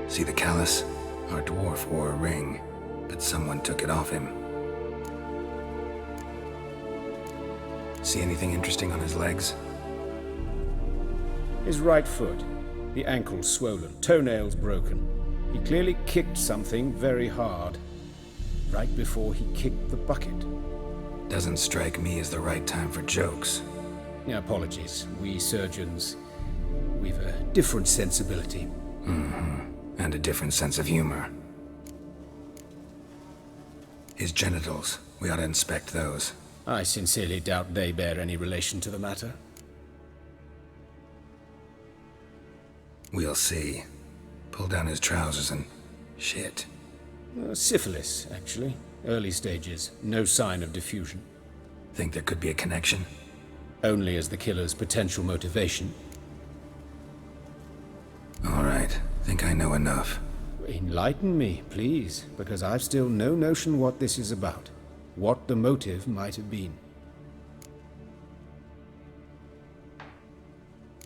See the callus? Our dwarf wore a ring, but someone took it off him. See anything interesting on his legs? His right foot. The ankle swollen, toenails broken. He clearly kicked something very hard. Right before he kicked the bucket. Doesn't strike me as the right time for jokes. Apologies. We surgeons, we've a different sensibility. And a different sense of humor. His genitals. We ought to inspect those. I sincerely doubt they bear any relation to the matter. We'll see. Pull down his trousers and... shit. Syphilis, actually. Early stages. No sign of diffusion. Think there could be a connection? Only as the killer's potential motivation. All right. Think I know enough. Enlighten me, please, because I've still no notion what this is about. What the motive might have been.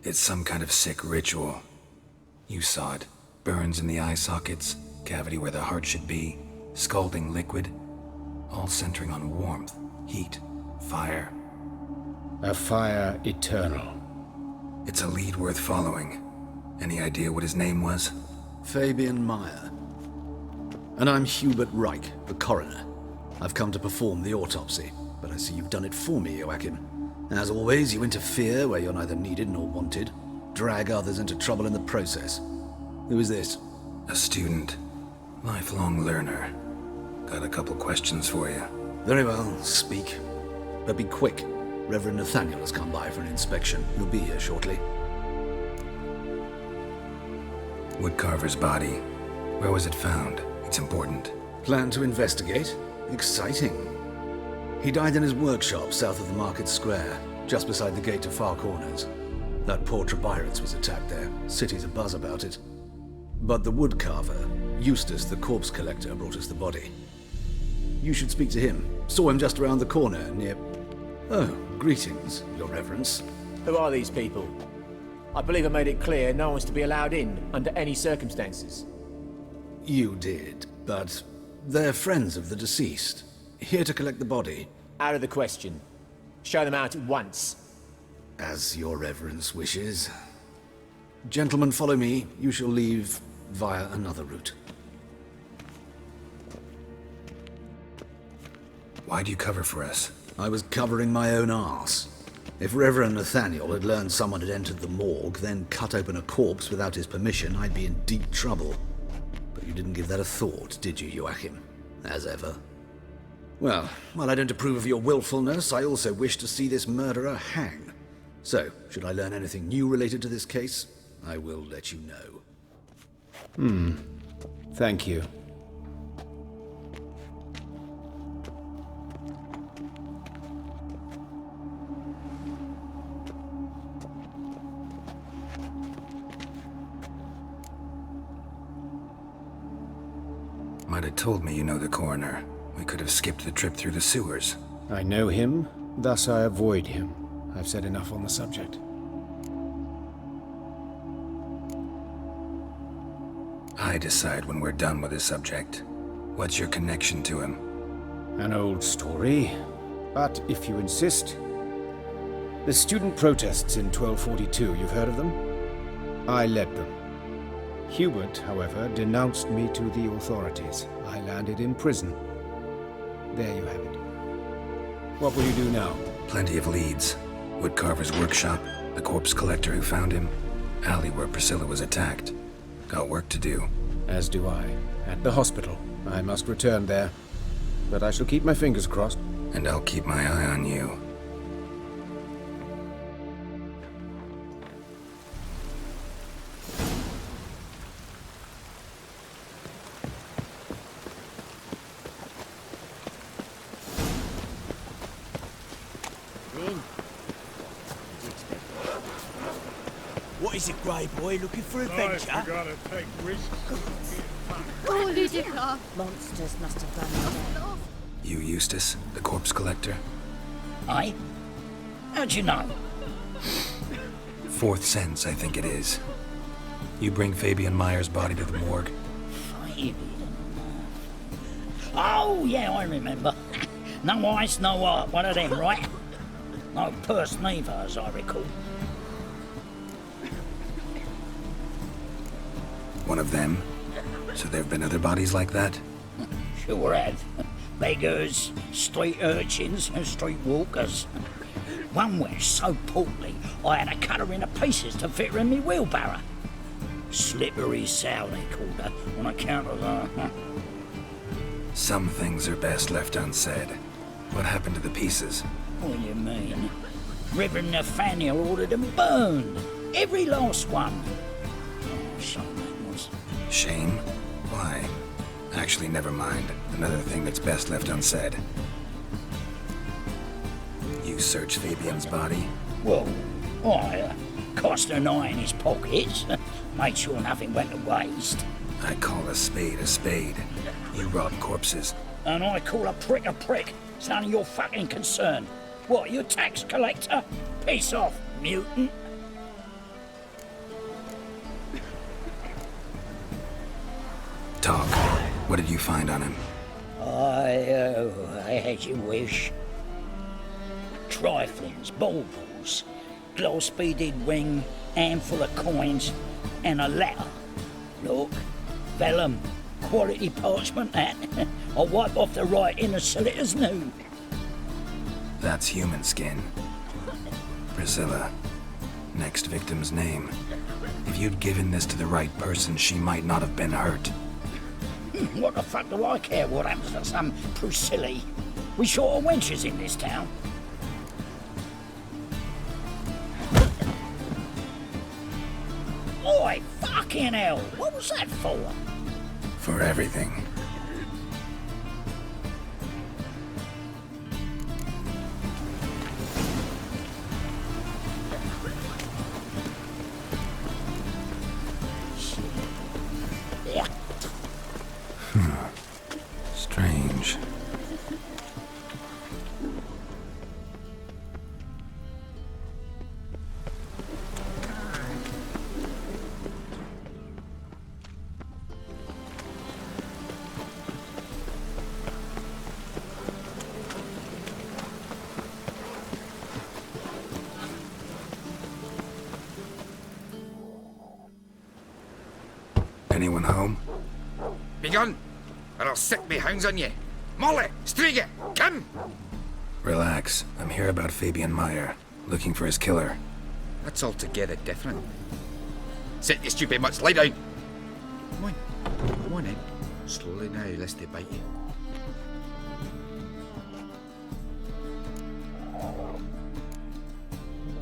It's some kind of sick ritual. You saw it. Burns in the eye sockets, cavity where the heart should be, scalding liquid, all centering on warmth, heat, fire. A fire eternal. It's a lead worth following. Any idea what his name was? Fabian Meyer. And I'm Hubert Reich, the coroner. I've come to perform the autopsy, but I see you've done it for me, Joachim. As always, you interfere where you're neither needed nor wanted, drag others into trouble in the process. Who is this? A student. Lifelong learner. Got a couple questions for you. Very well, speak. But be quick. Reverend Nathaniel has come by for an inspection. He'll be here shortly. Woodcarver's body. Where was it found? It's important. Plan to investigate? Exciting. He died in his workshop south of the Market Square, just beside the gate to Far Corners. That poor Trebirans was attacked there. City's abuzz about it. But the woodcarver, Eustace the corpse collector, brought us the body. You should speak to him. Saw him just around the corner near... Oh, greetings, Your Reverence. Who are these people? I believe I made it clear no one's to be allowed in under any circumstances. You did, but they're friends of the deceased. Here to collect the body. Out of the question. Show them out at once. As Your Reverence wishes. Gentlemen, follow me. You shall leave via another route. Why do you cover for us? I was covering my own arse. If Reverend Nathaniel had learned someone had entered the morgue, then cut open a corpse without his permission, I'd be in deep trouble. But you didn't give that a thought, did you, Joachim? As ever. Well, while I don't approve of your willfulness, I also wish to see this murderer hang. So, should I learn anything new related to this case, I will let you know. Thank you. Might have told me you know the coroner. We could have skipped the trip through the sewers. I know him, thus I avoid him. I've said enough on the subject. I decide when we're done with this subject. What's your connection to him? An old story, but if you insist. The student protests in 1242, you've heard of them? I led them. Hubert, however, denounced me to the authorities. I landed in prison. There you have it. What will you do now? Plenty of leads. Woodcarver's workshop, the corpse collector who found him, alley where Priscilla was attacked. Got work to do. As do I. At the hospital. I must return there. But I shall keep my fingers crossed. And I'll keep my eye on you. What is it, Grey Boy? Looking for adventure? You gotta take risks. Oh, Ludica. Monsters must have run away. You Eustace, the corpse collector? Aye? How'd you know? Fourth sense, I think it is. You bring Fabian Meyer's body to the morgue? Oh, yeah, I remember. No ice, no art. One of them, right? No purse neither, as I recall. One of them? So there've been other bodies like that? Sure have. Beggars, street urchins, and street walkers. One went so portly, I had to cut her into pieces to fit her in me wheelbarrow. Slippery sow, they called her, on account of her. Some things are best left unsaid. What happened to the pieces? What do you mean? Reverend Nathaniel ordered them burned. Every last one. Oh, shame that was. Shame? Why? Actually, never mind. Another thing that's best left unsaid. You searched Fabian's body? Well, I cast an eye in his pockets. Made sure nothing went to waste. I call a spade a spade. You rob corpses. And I call a prick a prick. It's none of your fucking concern. What, you tax collector? Piss off, mutant. Talk. What did you find on him? I had your wish. Triflings, baubles, gloss-beaded ring, handful of coins, and a letter. Look, vellum, quality parchment that. I'll wipe off the writing and sell it as new. That's human skin. Priscilla. Next victim's name. If you'd given this to the right person, she might not have been hurt. What the fuck do I care what happens to some Priscilla? We short of wenches in this town. Oi, fucking hell! What was that for? For everything. Strange. Anyone home? Begone, or I'll set me hounds on you. Molly, Striga, come! Relax. I'm here about Fabian Meyer, looking for his killer. That's altogether different. Sit you stupid mutts, lie down! Come on in. Slowly now, lest they bite you.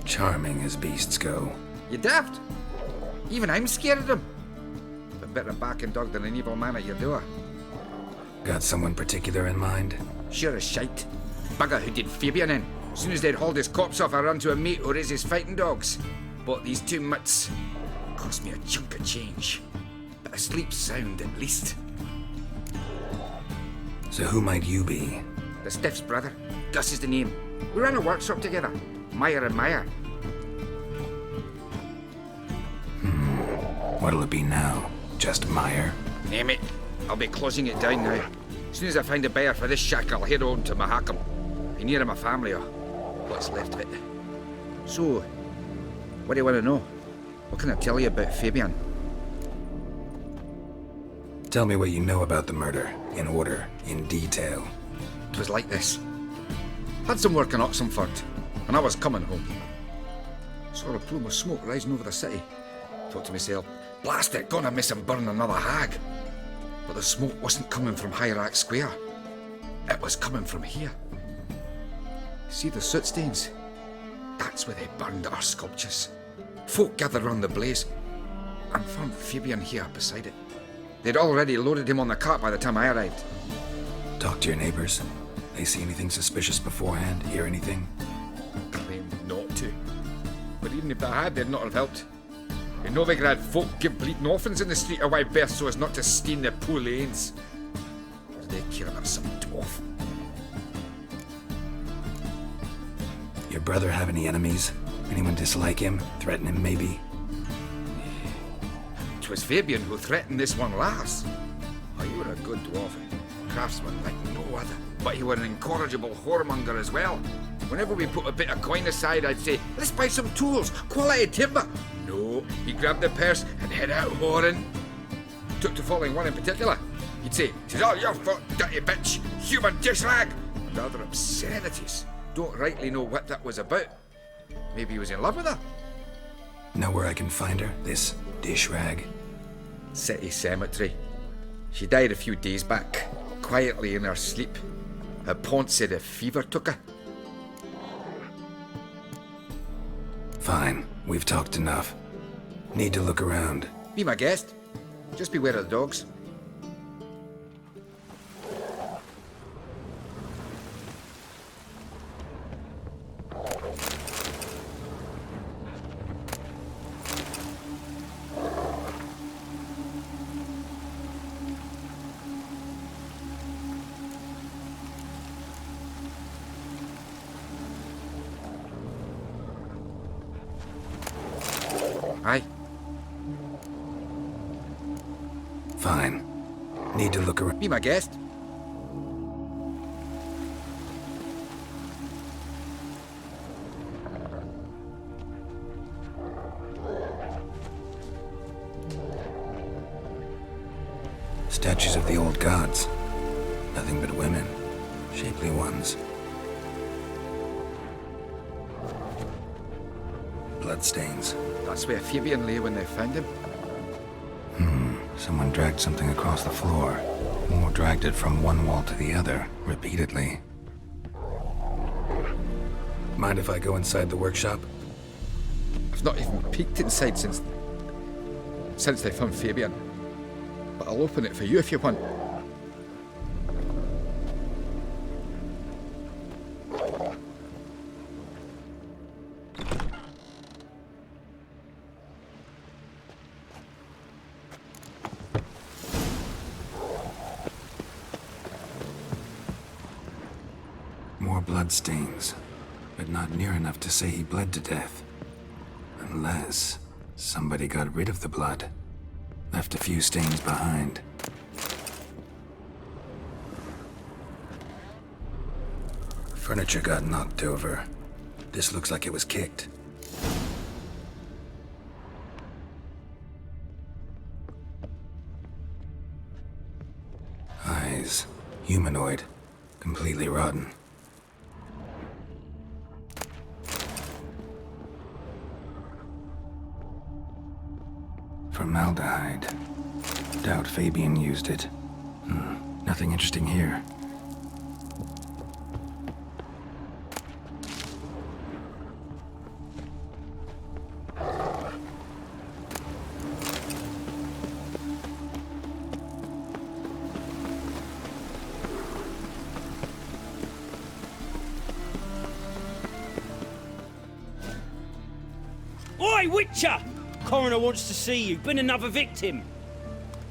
Charming as beasts go. You daft? Even I'm scared of them. But better barking dog than an evil man at your door. Got someone particular in mind? Sure as shite. Bugger who did Fabian in. As soon as they'd hauled his corpse off, I run to a mate who raises fighting dogs. Bought these 2 mutts. Cost me a chunk of change. But I sleep sound at least. So who might you be? The Stiff's brother. Gus is the name. We ran a workshop together. Meyer and Meyer. What'll it be now? Just Meyer? Name it. I'll be closing it down now. As soon as I find a buyer for this shack, I'll head on to Mahakam. Be near my family or what's left of it. So, what do you want to know? What can I tell you about Fabian? Tell me what you know about the murder, in order, in detail. It was like this. Had some work in Oxenford, and I was coming home. Saw a plume of smoke rising over the city. Thought to myself, blast it, gonna miss him burn another hag. But the smoke wasn't coming from Hierarch Square. It was coming from here. See the soot stains? That's where they burned our sculptures. Folk gathered round the blaze and found Fabian here beside it. They'd already loaded him on the cart by the time I arrived. Talk to your neighbors. They see anything suspicious beforehand? Hear anything? Claimed not to. But even if they had, they'd not have helped. In Novigrad, folk give bleeding orphans in the street a wide berth so as not to stain their poor lanes. Or do they care about some dwarf? Your brother have any enemies? Anyone dislike him? Threaten him, maybe? 'Twas Fabian who threatened this one last. Oh, you were a good dwarf, craftsman like no other. But he were an incorrigible whoremonger as well. Whenever we put a bit of coin aside, I'd say, let's buy some tools, quality timber. No, he grabbed the purse and head out whoring. Took to following one in particular. He'd say, "'Tis all your fault, dirty bitch, human dish rag," and other obscenities. Don't rightly know what that was about. Maybe he was in love with her. Know where I can find her? This dish rag? City cemetery. She died a few days back, quietly in her sleep. Her pont said a fever took her. Fine, we've talked enough. Need to look around. Be my guest. Just beware of the dogs. Aye. Fine. Need to look around. Be my guest. Statues of the old gods. Nothing but women. Shapely ones. Bloodstains. That's where Fabian lay when they found him. Someone dragged something across the floor. Or dragged it from one wall to the other, repeatedly. Mind if I go inside the workshop? I've not even peeked inside since they found Fabian. But I'll open it for you if you want. More bloodstains, but not near enough to say he bled to death. Unless somebody got rid of the blood, left a few stains behind. Furniture got knocked over. This looks like it was kicked. Eyes, humanoid, completely rotten. Formaldehyde. Doubt Fabian used it. Nothing interesting here. Oi, Witcher! Coroner wants to see you. Been another victim.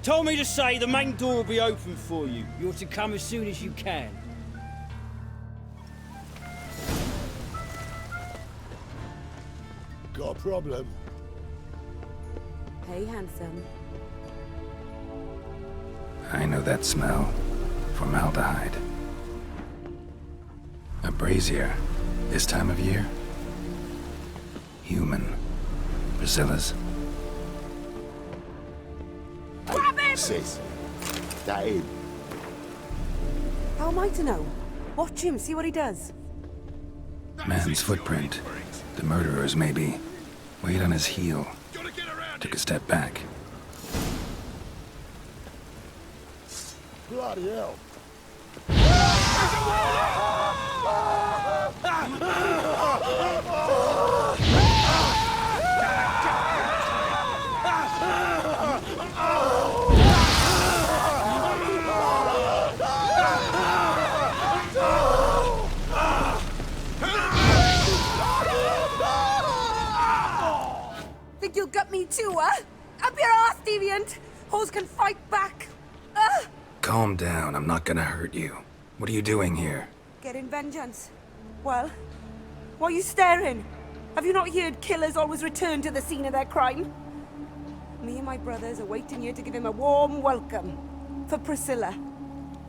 Told me to say the main door will be open for you. You're to come as soon as you can. Got a problem? Hey, handsome. I know that smell. Formaldehyde. A brazier. This time of year? Human. Priscilla's. Grab him! Sis, that him? How am I to know? Watch him, see what he does. Man's footprint. The murderer's maybe. Weight on his heel. Took a step back. Bloody hell. Think you'll get me too, huh? Up your ass, deviant! Hoes can fight back! Calm down, I'm not gonna hurt you. What are you doing here? Getting vengeance. Well, why are you staring? Have you not heard killers always return to the scene of their crime? Me and my brothers are waiting here to give him a warm welcome. For Priscilla.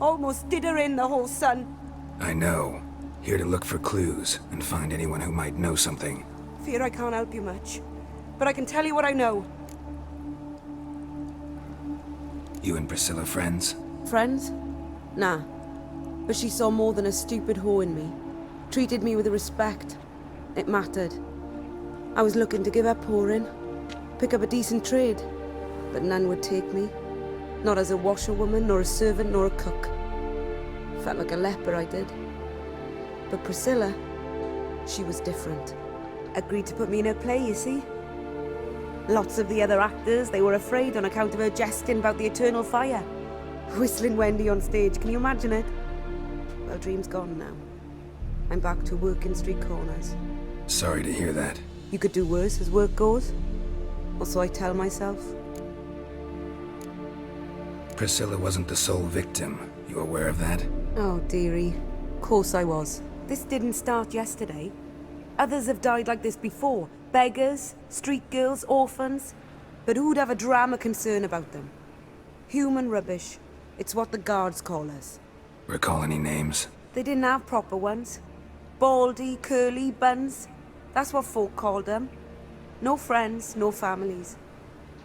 Almost did her in, the whole son. I know. Here to look for clues and find anyone who might know something. Fear I can't help you much. But I can tell you what I know. You and Priscilla friends? Friends? Nah. But she saw more than a stupid whore in me. Treated me with respect. It mattered. I was looking to give up whoring. Pick up a decent trade. But none would take me. Not as a washerwoman, nor a servant, nor a cook. Felt like a leper, I did. But Priscilla, she was different. Agreed to put me in her play, you see? Lots of the other actors, they were afraid on account of her jesting about the eternal fire. Whistling Wendy on stage, can you imagine it? Well, dream's gone now. I'm back to working street corners. Sorry to hear that. You could do worse as work goes. Or so I tell myself. Priscilla wasn't the sole victim. You aware of that? Oh, dearie. Of course I was. This didn't start yesterday. Others have died like this before. Beggars, street girls, orphans. But who'd have a drama concern about them? Human rubbish. It's what the guards call us. Recall any names? They didn't have proper ones. Baldy, curly, buns. That's what folk called them. No friends, no families.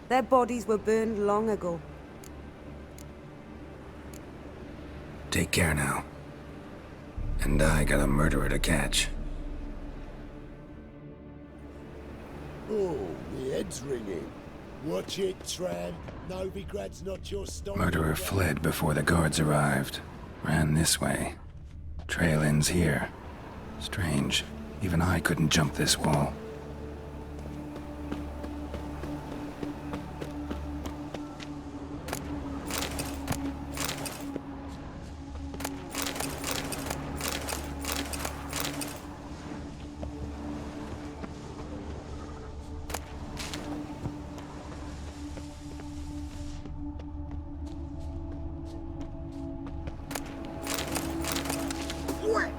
Their bodies were burned long ago. Take care now. And I got a murderer to catch. Oh, my head's ringing. Watch it, tramp. Novigrad's not your style. Murderer fled before the guards arrived. Ran this way. Trail ends here. Strange. Even I couldn't jump this wall. Quick!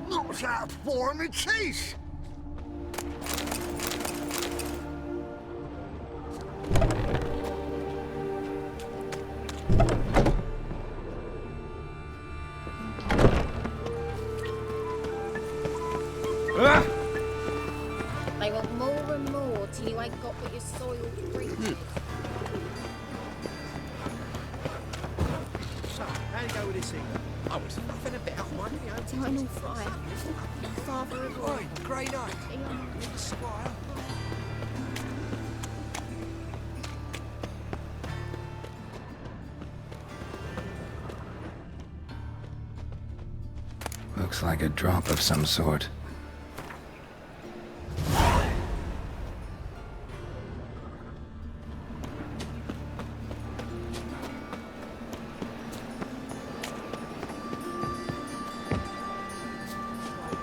Knocked out 4 of my teeth! They want more and more till you ain't got what your soiled breeches. So, how do you go with this evening? I was nothing about one. Time on fire. Father of all. Oi, grey night. Squire. Looks like a drop of some sort.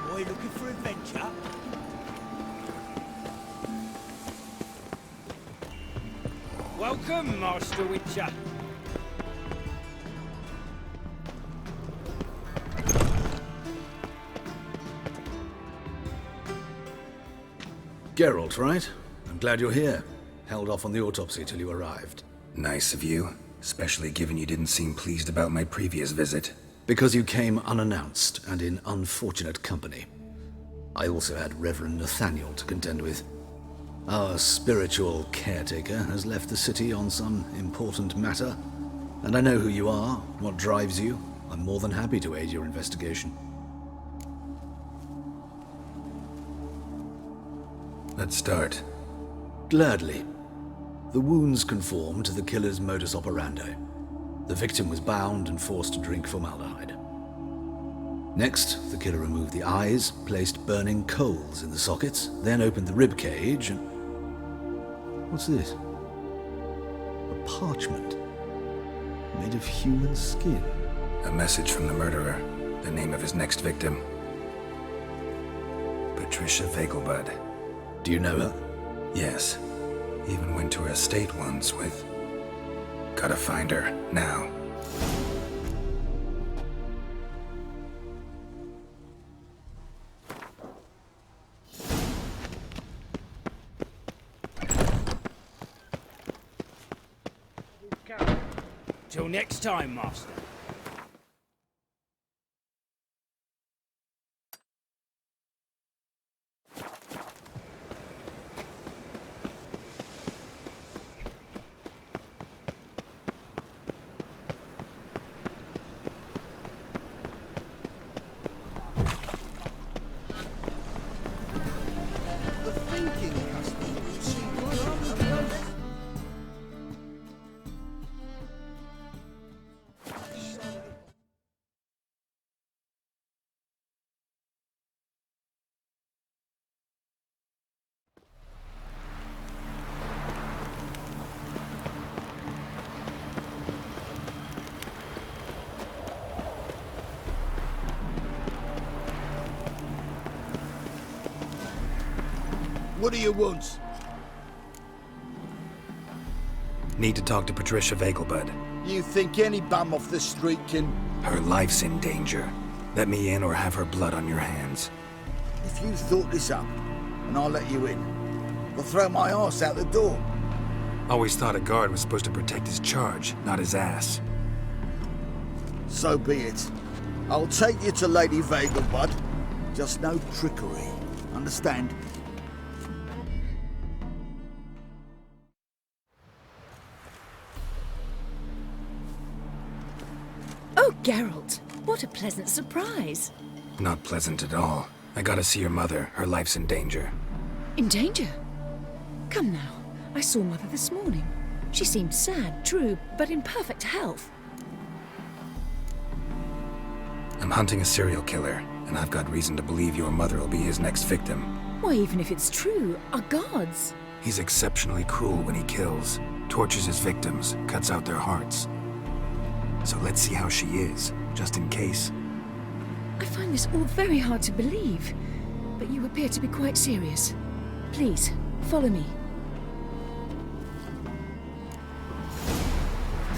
Boy, looking for adventure? Welcome, Master Witcher. Geralt, right? I'm glad you're here. Held off on the autopsy till you arrived. Nice of you, especially given you didn't seem pleased about my previous visit. Because you came unannounced and in unfortunate company. I also had Reverend Nathaniel to contend with. Our spiritual caretaker has left the city on some important matter, and I know who you are, what drives you. I'm more than happy to aid your investigation. Let's start. Gladly. The wounds conform to the killer's modus operandi. The victim was bound and forced to drink formaldehyde. Next, the killer removed the eyes, placed burning coals in the sockets, then opened the rib cage and... What's this? A parchment. Made of human skin. A message from the murderer. The name of his next victim. Patricia Vegelbud. Do you know her? Yes. Even went to her estate once with... Gotta find her, now. Till next time, Master. The thinking customer will see good on the road. What do you want? Need to talk to Patricia Vegelbud. You think any bum off the street can... Her life's in danger. Let me in or have her blood on your hands. If you thought this up, and I'll let you in, I'll throw my arse out the door. Always thought a guard was supposed to protect his charge, not his ass. So be it. I'll take you to Lady Vegelbud. Just no trickery. Understand? Oh, Geralt, what a pleasant surprise. Not pleasant at all. I gotta see your mother. Her life's in danger. In danger? Come now. I saw Mother this morning. She seemed sad, true, but in perfect health. I'm hunting a serial killer, and I've got reason to believe your mother will be his next victim. Why, even if it's true, our guards. He's exceptionally cruel when he kills, tortures his victims, cuts out their hearts. So let's see how she is, just in case. I find this all very hard to believe, but you appear to be quite serious. Please, follow me.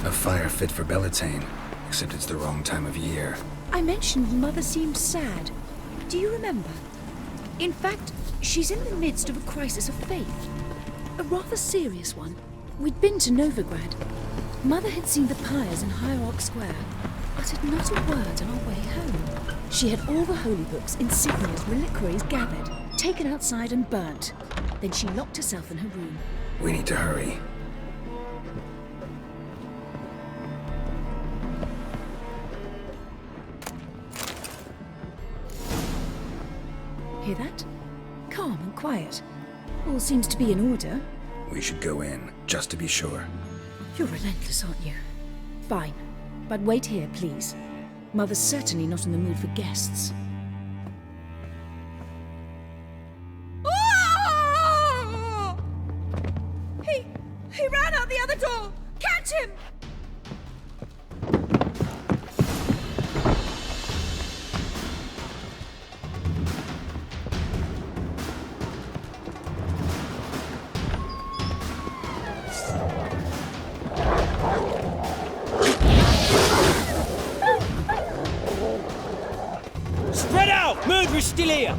A fire fit for Bellatane, except it's the wrong time of year. I mentioned Mother seemed sad. Do you remember? In fact, she's in the midst of a crisis of faith. A rather serious one. We'd been to Novigrad. Mother had seen the pyres in Hierarch Square, uttered not a word on our way home. She had all the holy books, insignias, reliquaries gathered, taken outside and burnt. Then she locked herself in her room. We need to hurry. Hear that? Calm and quiet. All seems to be in order. We should go in, just to be sure. You're relentless, aren't you? Fine. But wait here, please. Mother's certainly not in the mood for guests. Oh! He ran out the other door! Catch him! Spread out! Murderer's still here!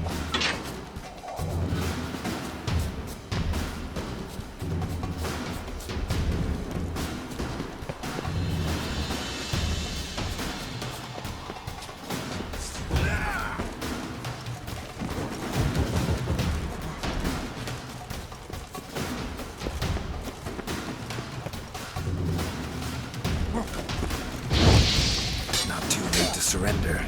Not too late to surrender.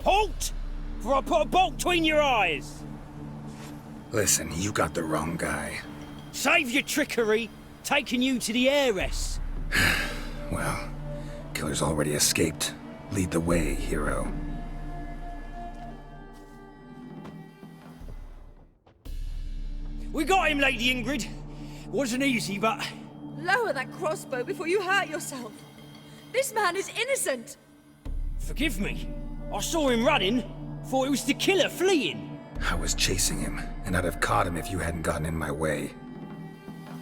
Halt! For I put a bolt between your eyes! Listen, you got the wrong guy. Save your trickery, taking you to the heiress. Well, killer's already escaped. Lead the way, hero. We got him, Lady Ingrid. Wasn't easy, but... Lower that crossbow before you hurt yourself. This man is innocent. Forgive me. I saw him running. Thought it was the killer fleeing. I was chasing him, and I'd have caught him if you hadn't gotten in my way.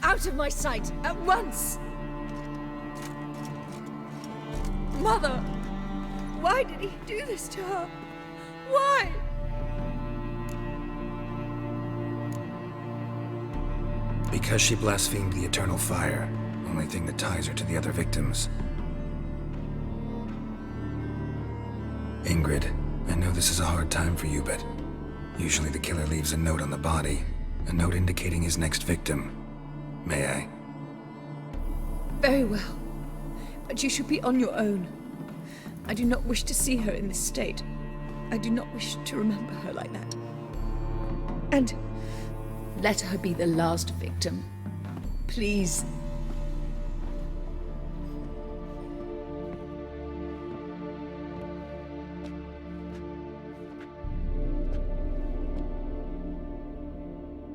Out of my sight, at once! Mother! Why did he do this to her? Why? Because she blasphemed the eternal fire. Only thing that ties her to the other victims. Ingrid, I know this is a hard time for you, but usually the killer leaves a note on the body. A note indicating his next victim. May I? Very well. But you should be on your own. I do not wish to see her in this state. I do not wish to remember her like that. And let her be the last victim. Please.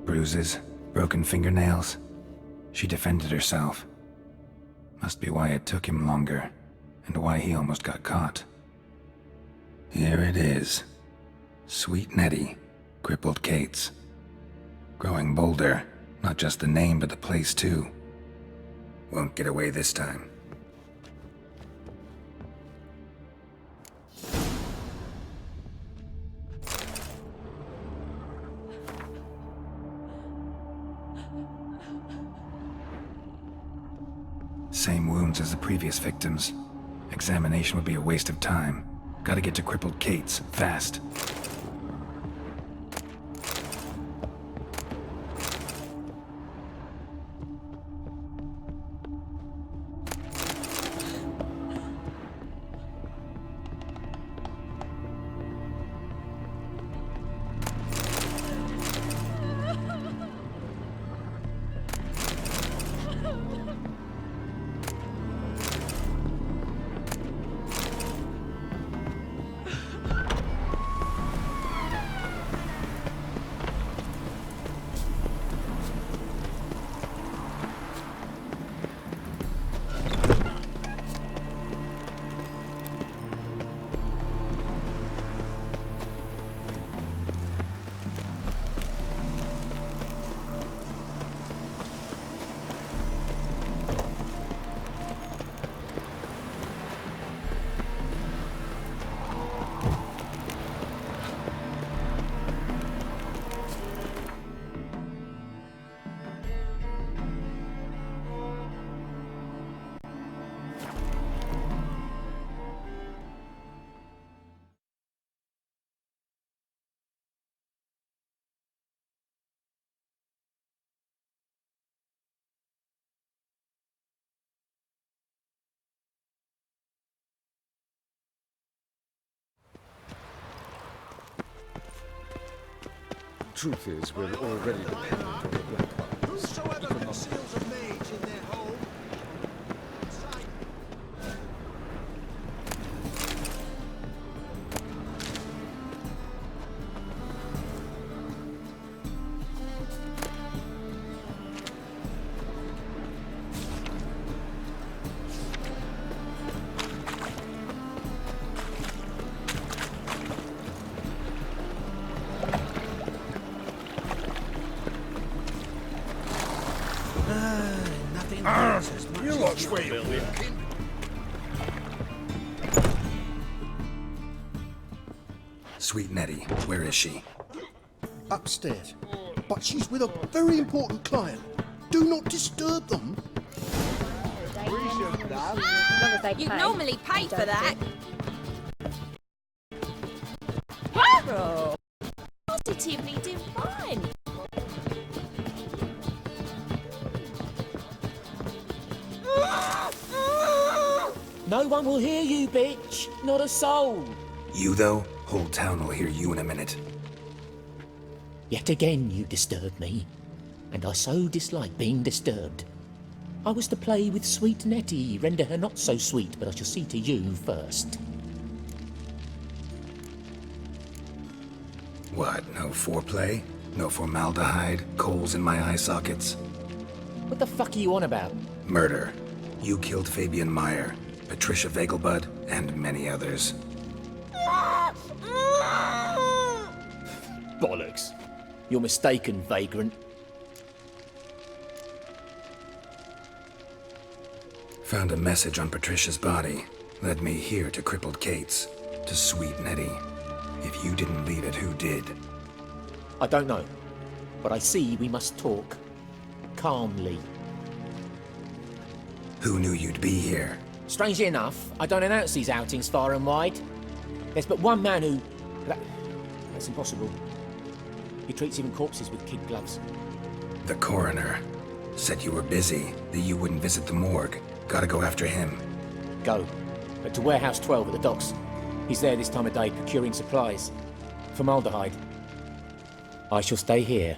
Bruises, broken fingernails. She defended herself. Must be why it took him longer, and why he almost got caught. Here it is. Sweet Nettie, crippled Kate's. Growing bolder, not just the name but the place too. Won't get away this time. Same wounds as the previous victims. Examination would be a waste of time. Gotta get to crippled Kate's, fast. Truth is, we're already dependent on the Black Hearts. Whosoever conceals a mage in their home. You watch where you're walking. Sweet Nettie, where is she? Upstairs. But she's with a very important client. Do not disturb them. You normally pay for that. Carol! Positively divine! No one will hear you, bitch. Not a soul. You, though? Whole town will hear you in a minute. Yet again you disturb me, and I so dislike being disturbed. I was to play with sweet Nettie, render her not so sweet, but I shall see to you first. What, no foreplay? No formaldehyde? Coals in my eye sockets? What the fuck are you on about? Murder. You killed Fabian Meyer, Patricia Vegelbud, and many others. Bollocks. You're mistaken, vagrant. Found a message on Patricia's body. Led me here to crippled Kate's. To sweet Nettie. If you didn't leave it, who did? I don't know, but I see we must talk. Calmly. Who knew you'd be here? Strangely enough, I don't announce these outings far and wide. There's but one man who... That's impossible. He treats even corpses with kid gloves. The coroner. Said you were busy, that you wouldn't visit the morgue. Gotta go after him. Go. But to Warehouse 12 at the docks. He's there this time of day procuring supplies. Formaldehyde. I shall stay here.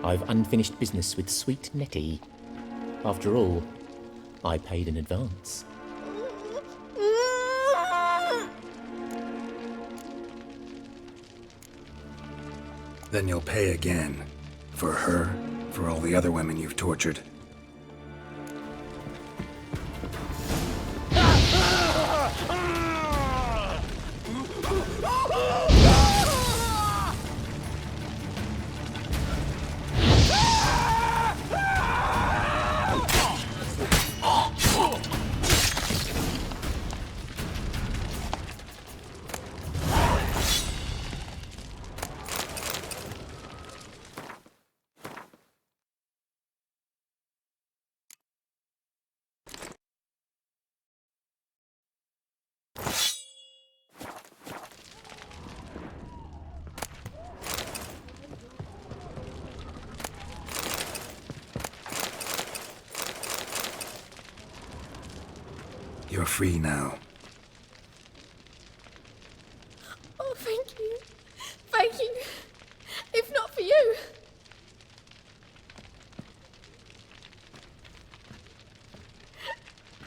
I've unfinished business with sweet Nettie. After all, I paid in advance. Then you'll pay again. For her, for all the other women you've tortured. You're free now. Oh, thank you. Thank you. If not for you.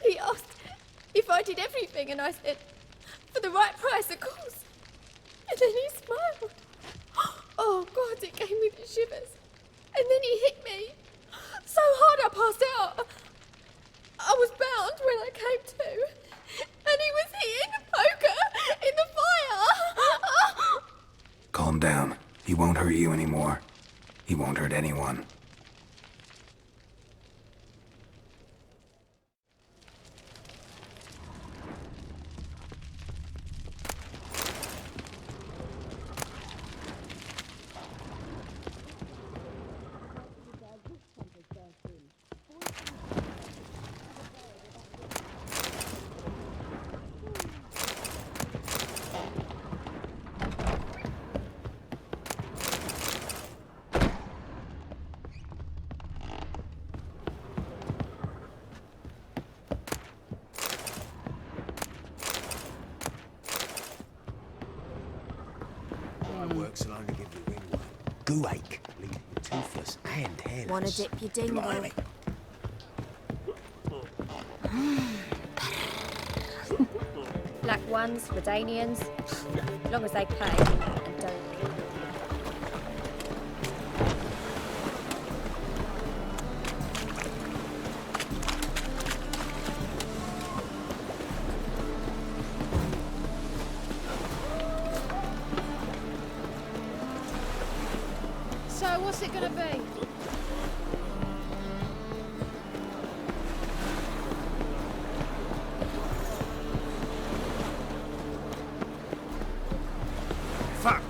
He asked if I did everything, and I said, for the right price, of course. And then he smiled. Oh, God, it gave me the shivers. And then he hit me. So hard I passed out. I was bound when I came to. And he was hitting the poker in the fire. Calm down. He won't hurt you anymore. He won't hurt anyone. Works will only give you ringworm, goo-ache, leaving you toothless and hairless. Wanna dip your dingle? Blimey. Black ones, Redanians, long as they pay and don't. So what's it gonna be? Fuck.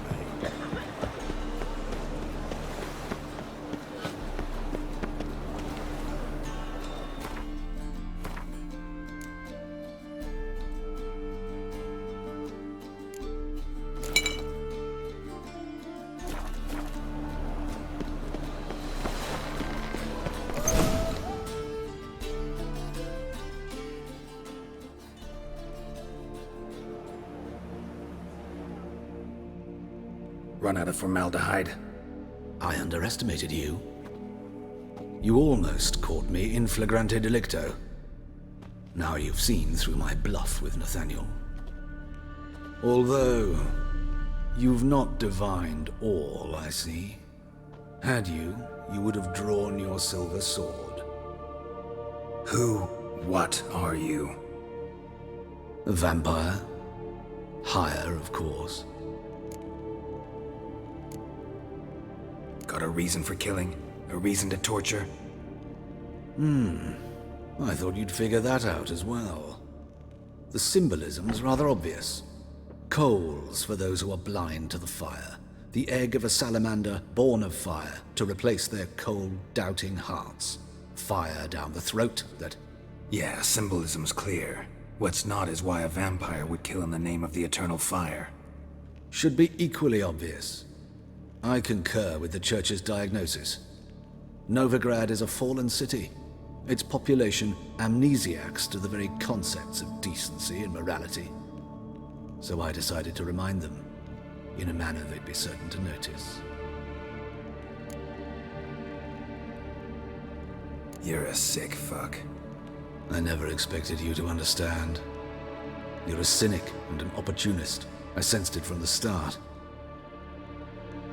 Run out of formaldehyde. I underestimated you. You almost caught me in flagrante delicto. Now you've seen through my bluff with Nathaniel. Although, you've not divined all, I see. Had you, you would have drawn your silver sword. What are you? A vampire. Higher, of course. Got a reason for killing? A reason to torture? I thought you'd figure that out as well. The symbolism's rather obvious. Coals for those who are blind to the fire. The egg of a salamander born of fire to replace their cold, doubting hearts. Fire down the throat that... Yeah, symbolism's clear. What's not is why a vampire would kill in the name of the eternal fire. Should be equally obvious. I concur with the Church's diagnosis. Novigrad is a fallen city. Its population amnesiacs to the very concepts of decency and morality. So I decided to remind them, in a manner they'd be certain to notice. You're a sick fuck. I never expected you to understand. You're a cynic and an opportunist. I sensed it from the start.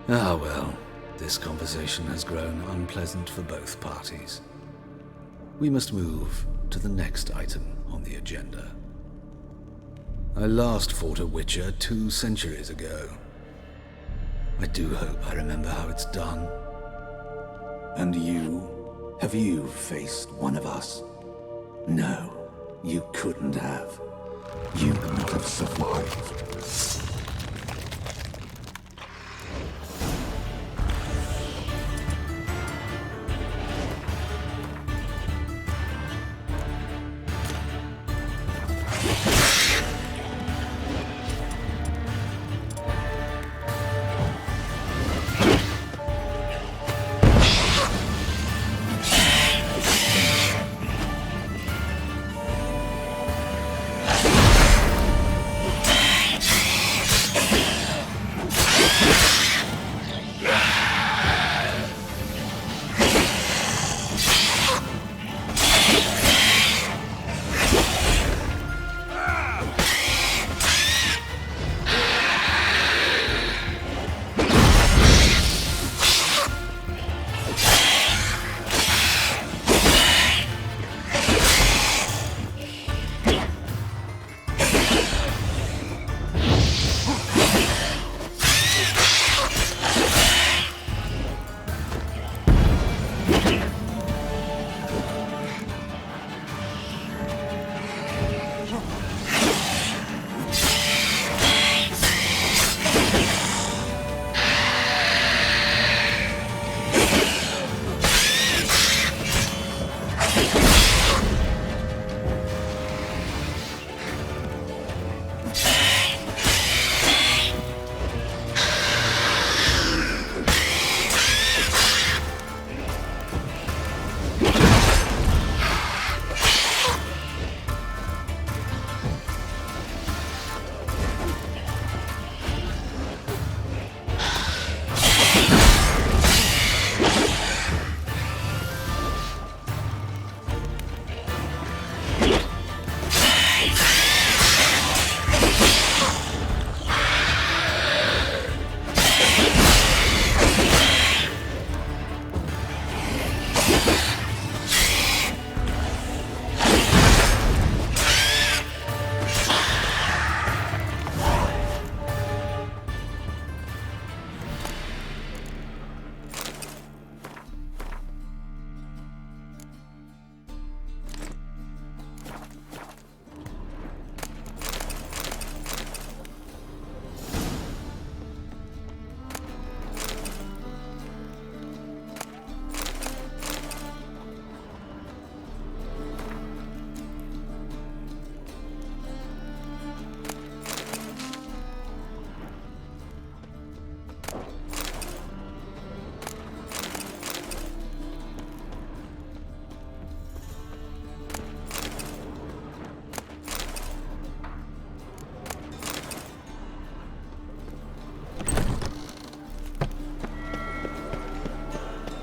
Ah well, this conversation has grown unpleasant for both parties. We must move to the next item on the agenda. I last fought a Witcher 2 centuries ago. I do hope I remember how it's done. And you? Have you faced one of us? No, you couldn't have. You would not have survived.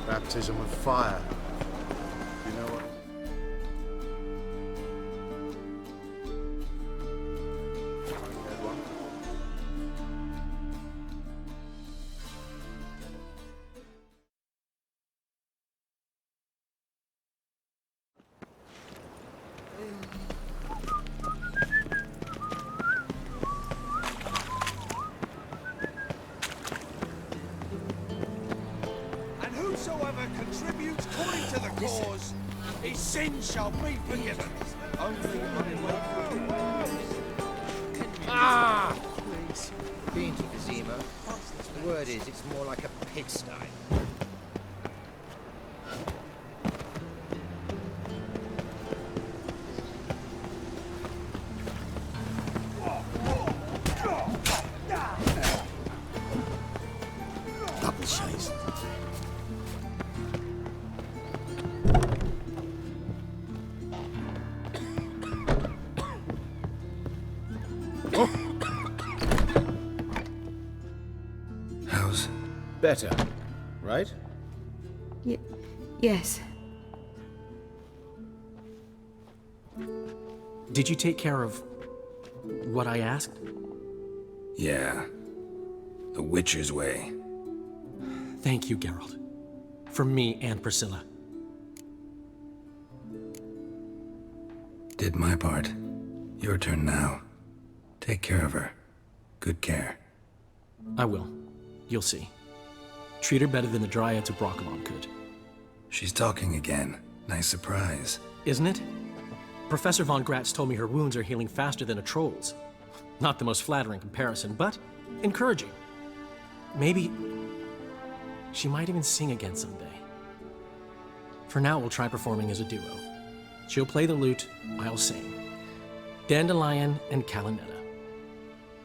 Baptism of fire. You know what? Whosoever contributes according to the cause, his sins shall be forgiven. Only Ah! Been to Gazimo. The word is, it's more like a pigsty. Double chase. How's... Better, right? Yes. Did you take care of what I asked? Yeah. The Witcher's way. Thank you, Geralt. For me and Priscilla. Did my part. Your turn now. Take care of her. Good care. I will. You'll see. Treat her better than the Dryads of Broccolon could. She's talking again. Nice surprise. Isn't it? Professor von Gratz told me her wounds are healing faster than a troll's. Not the most flattering comparison, but encouraging. Maybe she might even sing again someday. For now, we'll try performing as a duo. She'll play the lute, I'll sing. Dandelion and Calinetta.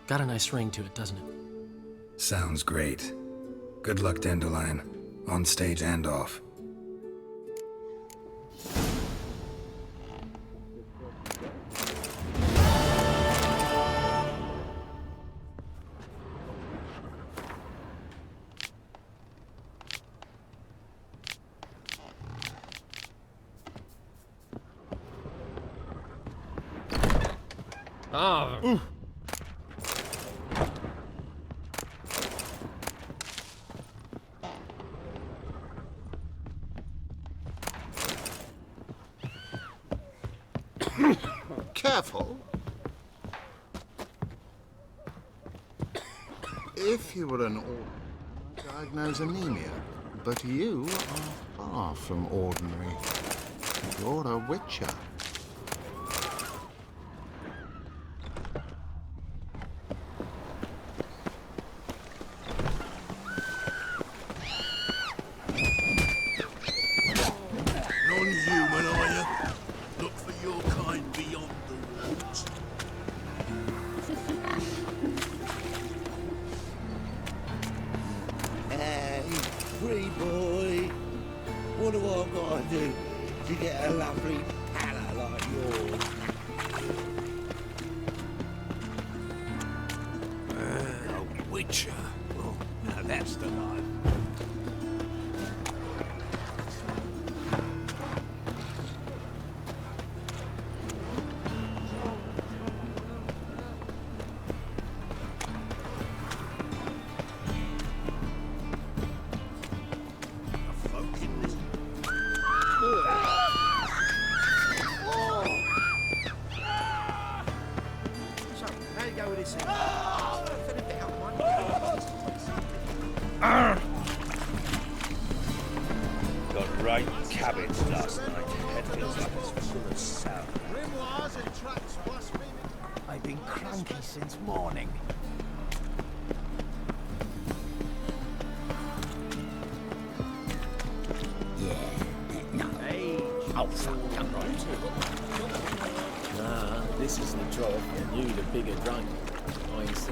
Got a nice ring to it, doesn't it? Sounds great. Good luck, Dandelion. On stage and off. Ah. Careful. If you were an ordinary, diagnose anemia. But you are far from ordinary. You're a witcher. nature. Well, now that's the life. So, how you go with this thing? Got right cabbage last night. Head feels like it's full of sour. Grimoires and traps blasphemy. I've been cranky since morning. Oh, fuck, come right. Nah, this is the trough, and you the bigger drunk. I insist.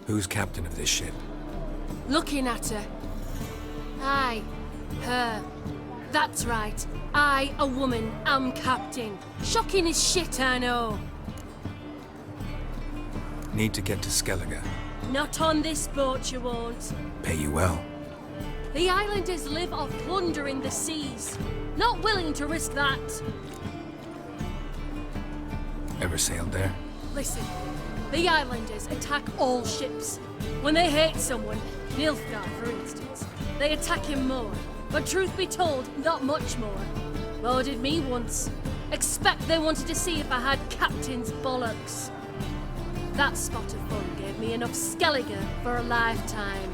Who's captain of this ship? Looking at her. Aye, her. That's right. I, a woman, am captain. Shocking as shit, I know. Need to get to Skellige. Not on this boat, you won't. Pay you well. The islanders live off plundering the seas. Not willing to risk that. Ever sailed there? Listen, the islanders attack all ships. When they hate someone, Nilfgaard for instance, they attack him more. But truth be told, not much more. Loaded me once. Expect they wanted to see if I had captain's bollocks. That spot of fun gave me enough Skellige for a lifetime.